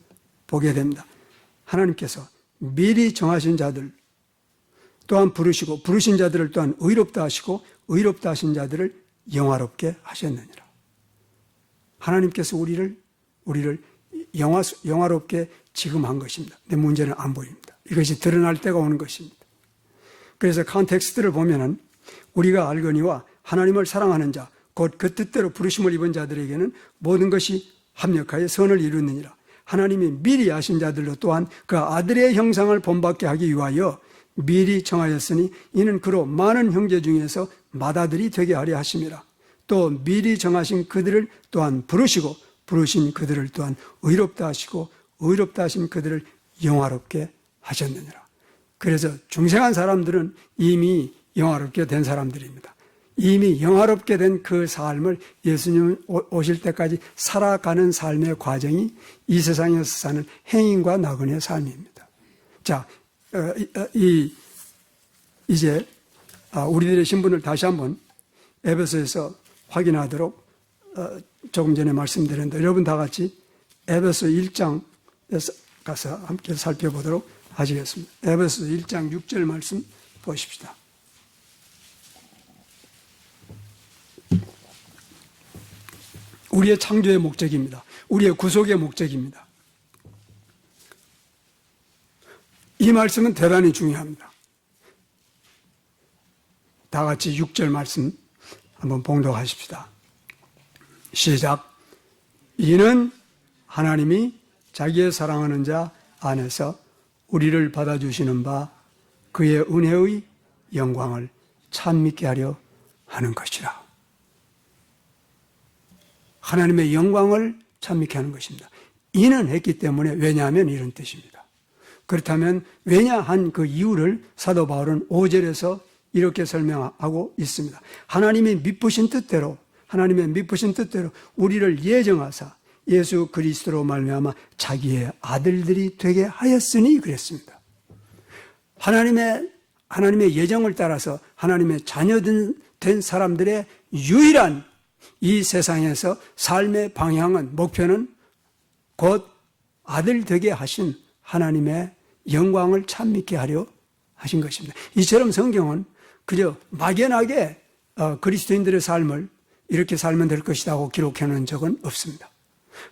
보게 됩니다. 하나님께서 미리 정하신 자들 또한 부르시고 부르신 자들을 또한 의롭다 하시고 의롭다 하신 자들을 영화롭게 하셨느니라. 하나님께서 우리를 영화롭게 지금 한 것입니다. 근데 문제는 안 보입니다. 이것이 드러날 때가 오는 것입니다. 그래서 컨텍스트를 보면은 우리가 알거니와 하나님을 사랑하는 자, 곧 그 뜻대로 부르심을 입은 자들에게는 모든 것이 합력하여 선을 이루느니라. 하나님이 미리 아신 자들로 또한 그 아들의 형상을 본받게 하기 위하여 미리 정하였으니 이는 그로 많은 형제 중에서 맏아들이 되게 하려 하심이라. 또 미리 정하신 그들을 또한 부르시고 부르신 그들을 또한 의롭다 하시고 의롭다 하신 그들을 영화롭게 하셨느니라. 그래서 중생한 사람들은 이미 영화롭게 된 사람들입니다. 이미 영화롭게 된 그 삶을 예수님 오실 때까지 살아가는 삶의 과정이 이 세상에서 사는 행인과 나그네의 삶입니다. 자, 이제 우리들의 신분을 다시 한번 에베소에서 확인하도록 조금 전에 말씀드렸는데 여러분 다 같이 에베소 1장에서 가서 함께 살펴보도록 하시겠습니다. 에베소 1장 6절 말씀 보십시다. 우리의 창조의 목적입니다. 우리의 구속의 목적입니다. 이 말씀은 대단히 중요합니다. 다 같이 6절 말씀 한번 봉독하십시다. 시작. 이는 하나님이 자기의 사랑하는 자 안에서 우리를 받아주시는 바 그의 은혜의 영광을 찬미케 하려 하는 것이라. 하나님의 영광을 찬미케 하는 것입니다. 이는 했기 때문에 왜냐하면 이런 뜻입니다. 그렇다면 왜냐 한 그 이유를 사도 바울은 5절에서 이렇게 설명하고 있습니다. 하나님의 미쁘신 뜻대로 우리를 예정하사 예수 그리스도로 말미암아 자기의 아들들이 되게 하였으니 그랬습니다. 하나님의 예정을 따라서 하나님의 자녀된 사람들의 유일한 이 세상에서 삶의 방향은 목표는 곧 아들 되게 하신 하나님의 영광을 찬미케 하려 하신 것입니다. 이처럼 성경은 그저 막연하게 그리스도인들의 삶을 이렇게 살면 될 것이다 고 기록해 놓은 적은 없습니다.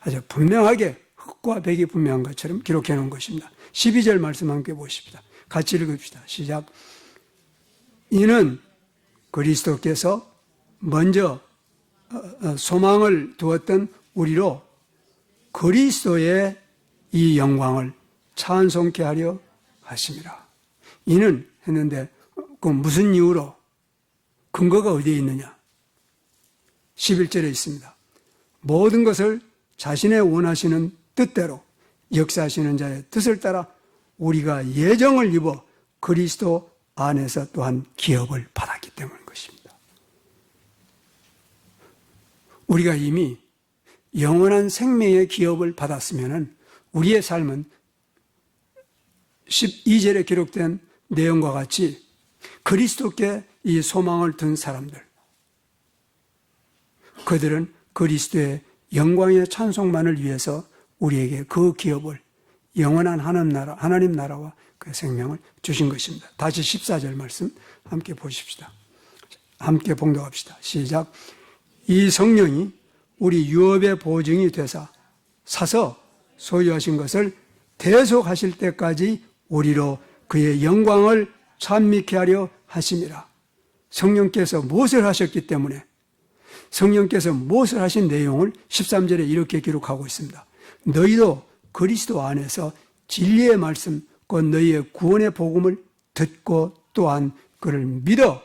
아주 분명하게 흑과 백이 분명한 것처럼 기록해 놓은 것입니다. 12절 말씀 함께 보십시다. 같이 읽읍시다. 시작. 이는 그리스도께서 먼저 소망을 두었던 우리로 그리스도의 이 영광을 찬송케 하려 하심이라. 이는 했는데 그 무슨 이유로? 근거가 어디에 있느냐? 11절에 있습니다. 모든 것을 자신의 원하시는 뜻대로 역사하시는 자의 뜻을 따라 우리가 예정을 입어 그리스도 안에서 또한 기업을 받았기 때문인 것입니다. 우리가 이미 영원한 생명의 기업을 받았으면 우리의 삶은 12절에 기록된 내용과 같이 그리스도께 이 소망을 둔 사람들, 그들은 그리스도의 영광의 찬송만을 위해서 우리에게 그 기업을, 영원한 하나님 나라와 그 생명을 주신 것입니다. 다시 14절 말씀 함께 보십시다. 함께 봉독합시다. 시작. 이 성령이 우리 유업의 보증이 되사 사서 소유하신 것을 대속하실 때까지 우리로 그의 영광을 찬미케 하려 하심이라. 성령께서 무엇을 하셨기 때문에, 성령께서 무엇을 하신 내용을 13절에 이렇게 기록하고 있습니다. 너희도 그리스도 안에서 진리의 말씀, 곧 너희의 구원의 복음을 듣고 또한 그를 믿어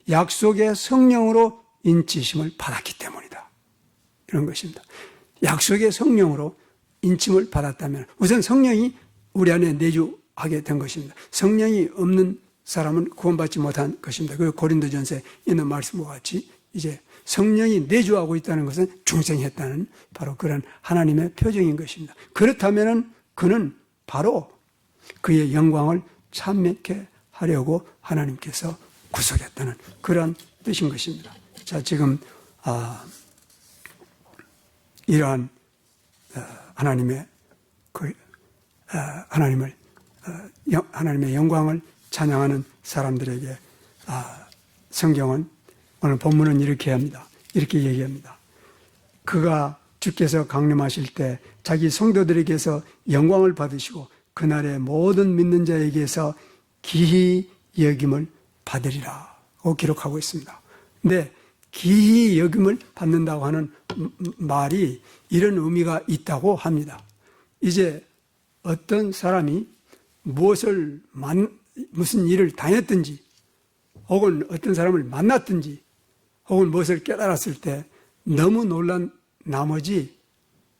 약속의 성령으로 인치심을 받았기 때문이다. 이런 것입니다. 약속의 성령으로 인침을 받았다면 우선 성령이 우리 안에 내주하게 된 것입니다. 성령이 없는 사람은 구원받지 못한 것입니다. 그 고린도전서에 있는 말씀과 같이 이제 성령이 내주하고 있다는 것은 중생했다는 바로 그런 하나님의 표정인 것입니다. 그렇다면 그는 바로 그의 영광을 찬미케 하려고 하나님께서 구속했다는 그런 뜻인 것입니다. 자, 지금 이러한 하나님의 하나님의 영광을 찬양하는 사람들에게 성경은 오늘 본문은 이렇게 합니다. 이렇게 얘기합니다. 그가 주께서 강림하실 때 자기 성도들에게서 영광을 받으시고 그날의 모든 믿는 자에게서 기히 여김을 받으리라고 기록하고 있습니다. 근데 기히 여김을 받는다고 하는 말이 이런 의미가 있다고 합니다. 이제 어떤 사람이 무슨 일을 당했든지 혹은 어떤 사람을 만났든지 혹은 무엇을 깨달았을 때 너무 놀란 나머지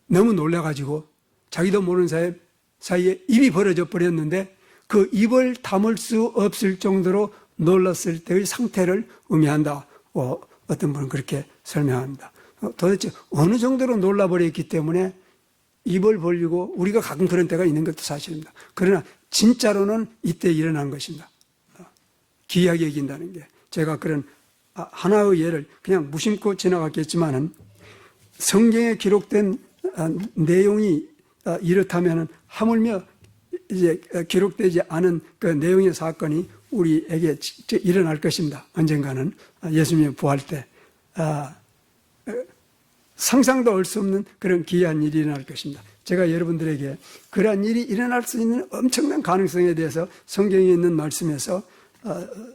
너무 놀라가지고 자기도 모르는 사이에 입이 벌어져 버렸는데 그 입을 다물 수 없을 정도로 놀랐을 때의 상태를 의미한다. 어떤 분은 그렇게 설명합니다. 도대체 어느 정도로 놀라버렸기 때문에 입을 벌리고 우리가 가끔 그런 때가 있는 것도 사실입니다. 그러나 진짜로는 이때 일어난 것입니다. 기이하게 여긴다는 게 제가 그런 하나의 예를 그냥 무심코 지나갔겠지만은 성경에 기록된 내용이 이렇다면은 하물며 이제 기록되지 않은 그 내용의 사건이 우리에게 일어날 것입니다. 언젠가는 예수님이 부활 때 상상도 할 수 없는 그런 기이한 일이 일어날 것입니다. 제가 여러분들에게 그러한 일이 일어날 수 있는 엄청난 가능성에 대해서 성경에 있는 말씀에서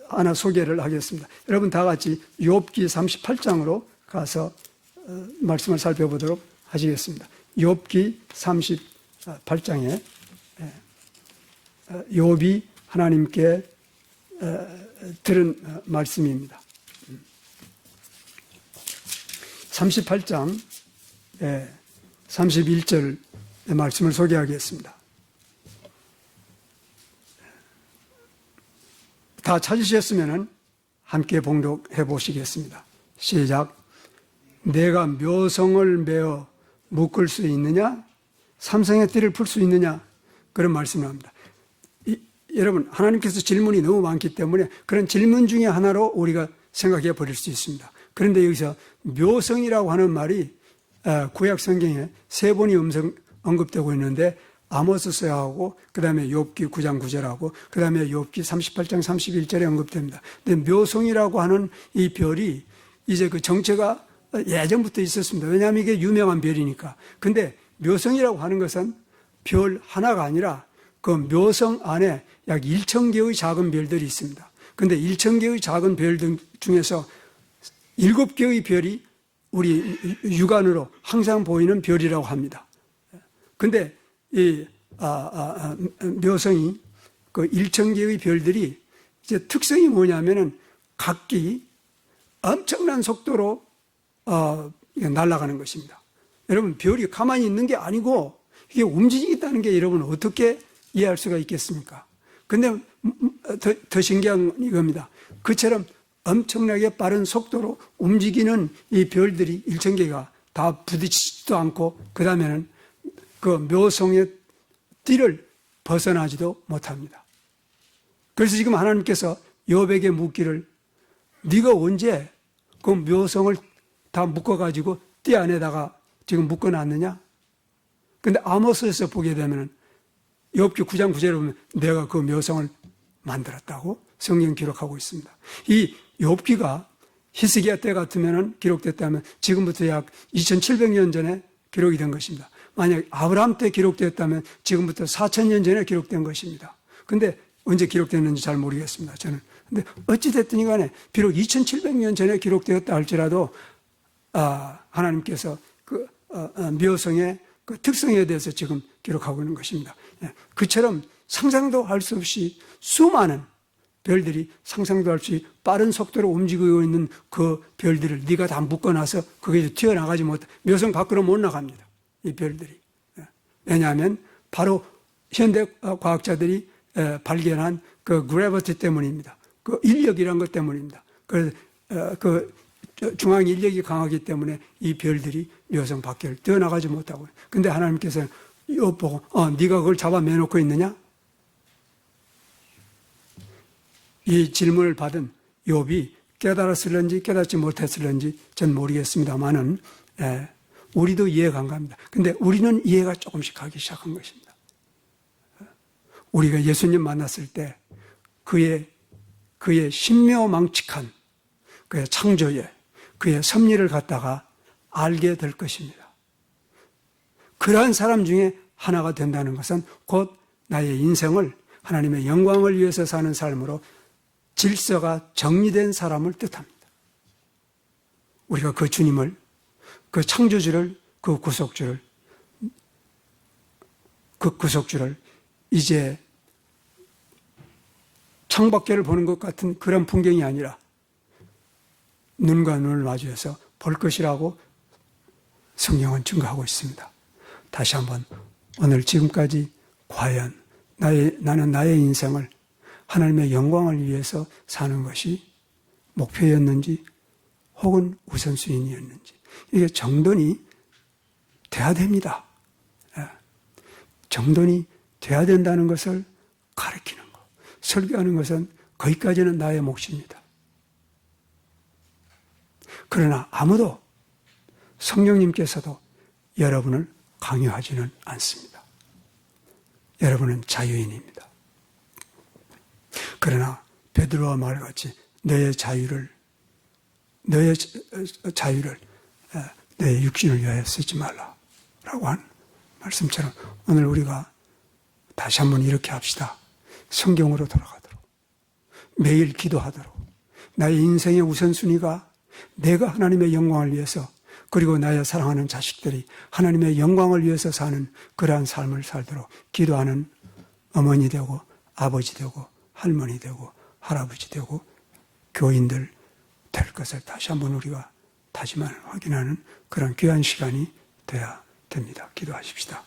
하나 소개를 하겠습니다. 여러분 다 같이 욥기 38장으로 가서 말씀을 살펴보도록 하시겠습니다. 욥기 38장에 욥이 하나님께 들은 말씀입니다. 38장 31절 말씀을 소개하겠습니다. 다 찾으셨으면 함께 봉독해 보시겠습니다. 시작. 내가 묘성을 메어 묶을 수 있느냐? 삼성의 띠를 풀 수 있느냐? 그런 말씀을 합니다. 여러분, 하나님께서 질문이 너무 많기 때문에 그런 질문 중에 하나로 우리가 생각해 버릴 수 있습니다. 그런데 여기서 묘성이라고 하는 말이 구약 성경에 3번이 언급되고 있는데 아모스서하고 그다음에 욥기 9장 9절하고 그다음에 욥기 38장 31절에 언급됩니다. 근데 묘성이라고 하는 이 별이 이제 그 정체가 예전부터 있었습니다. 왜냐하면 이게 유명한 별이니까. 근데 묘성이라고 하는 것은 별 하나가 아니라 그 묘성 안에 약 1,000개의 작은 별들이 있습니다. 근데 1,000개의 작은 별들 중에서 7개의 별이 우리 육안으로 항상 보이는 별이라고 합니다. 근데 이 묘성이 그 1,000개의 별들이 이제 특성이 뭐냐면은 각기 엄청난 속도로 날아가는 것입니다. 여러분, 별이 가만히 있는 게 아니고 이게 움직이겠다는 게 여러분 어떻게 이해할 수가 있겠습니까? 근데 더 신기한 이겁니다. 그처럼 엄청나게 빠른 속도로 움직이는 이 별들이 1,000개가 다 부딪히지도 않고 그 다음에는 그 묘성의 띠를 벗어나지도 못합니다. 그래서 지금 하나님께서 욥에게 묻기를 네가 언제 그 묘성을 다 묶어가지고 띠 안에다가 지금 묶어놨느냐? 근데 아모스에서 보게 되면 욥기 9장 9절에 보면 내가 그 묘성을 만들었다고 성경 기록하고 있습니다. 이 욥기가 히스기야 때 같으면 기록됐다면 지금부터 약 2700년 전에 기록이 된 것입니다. 만약 아브라함 때 기록됐다면 지금부터 4000년 전에 기록된 것입니다. 근데 언제 기록됐는지 잘 모르겠습니다. 저는. 근데 어찌됐든 간에 비록 2700년 전에 기록되었다 할지라도 하나님께서 그 묘성의 그 특성에 대해서 지금 기록하고 있는 것입니다. 그처럼 상상도 할 수 없이 수많은 별들이 상상도 할 수 없이 빠른 속도로 움직이고 있는 그 별들을 네가 다 묶어놔서 그게 튀어나가지 못해 묘성 밖으로 못 나갑니다. 이 별들이. 왜냐하면 바로 현대 과학자들이 발견한 그 그래비티 때문입니다. 그 인력이란 것 때문입니다. 그 중앙 인력이 강하기 때문에 이 별들이 묘성 밖을 뛰어나가지 못하고. 근데 하나님께서는 욥 보고 네가 그걸 잡아매놓고 있느냐? 이 질문을 받은 욥이 깨달았을런지 깨닫지 못했을런지 전 모르겠습니다만은 우리도 이해가 안 갑니다. 근데 우리는 이해가 조금씩 가기 시작한 것입니다. 우리가 예수님 만났을 때 그의 신묘망측한 그의 창조에 그의 섭리를 갖다가 알게 될 것입니다. 그러한 사람 중에 하나가 된다는 것은 곧 나의 인생을 하나님의 영광을 위해서 사는 삶으로 질서가 정리된 사람을 뜻합니다. 우리가 그 주님을, 그 창조주를, 그 구속주를 이제 창밖에를 보는 것 같은 그런 풍경이 아니라 눈과 눈을 마주해서 볼 것이라고 성경은 증거하고 있습니다. 다시 한번 오늘 지금까지 과연 나는 나의 인생을 하나님의 영광을 위해서 사는 것이 목표였는지 혹은 우선순위였는지 이게 정돈이 돼야 됩니다. 정돈이 돼야 된다는 것을 가르치는 것. 설교하는 것은 거기까지는 나의 몫입니다. 그러나 아무도 성령님께서도 여러분을 강요하지는 않습니다. 여러분은 자유인입니다. 그러나 베드로와 말같이 너의 자유를 너의 육신을 위하여 쓰지 말라라고 한 말씀처럼 오늘 우리가 다시 한번 이렇게 합시다. 성경으로 돌아가도록 매일 기도하도록 나의 인생의 우선순위가 내가 하나님의 영광을 위해서 그리고 나의 사랑하는 자식들이 하나님의 영광을 위해서 사는 그러한 삶을 살도록 기도하는 어머니 되고 아버지 되고 할머니 되고 할아버지 되고 교인들 될 것을 다시 한번 우리가 다시만 확인하는 그런 귀한 시간이 돼야 됩니다. 기도하십시다.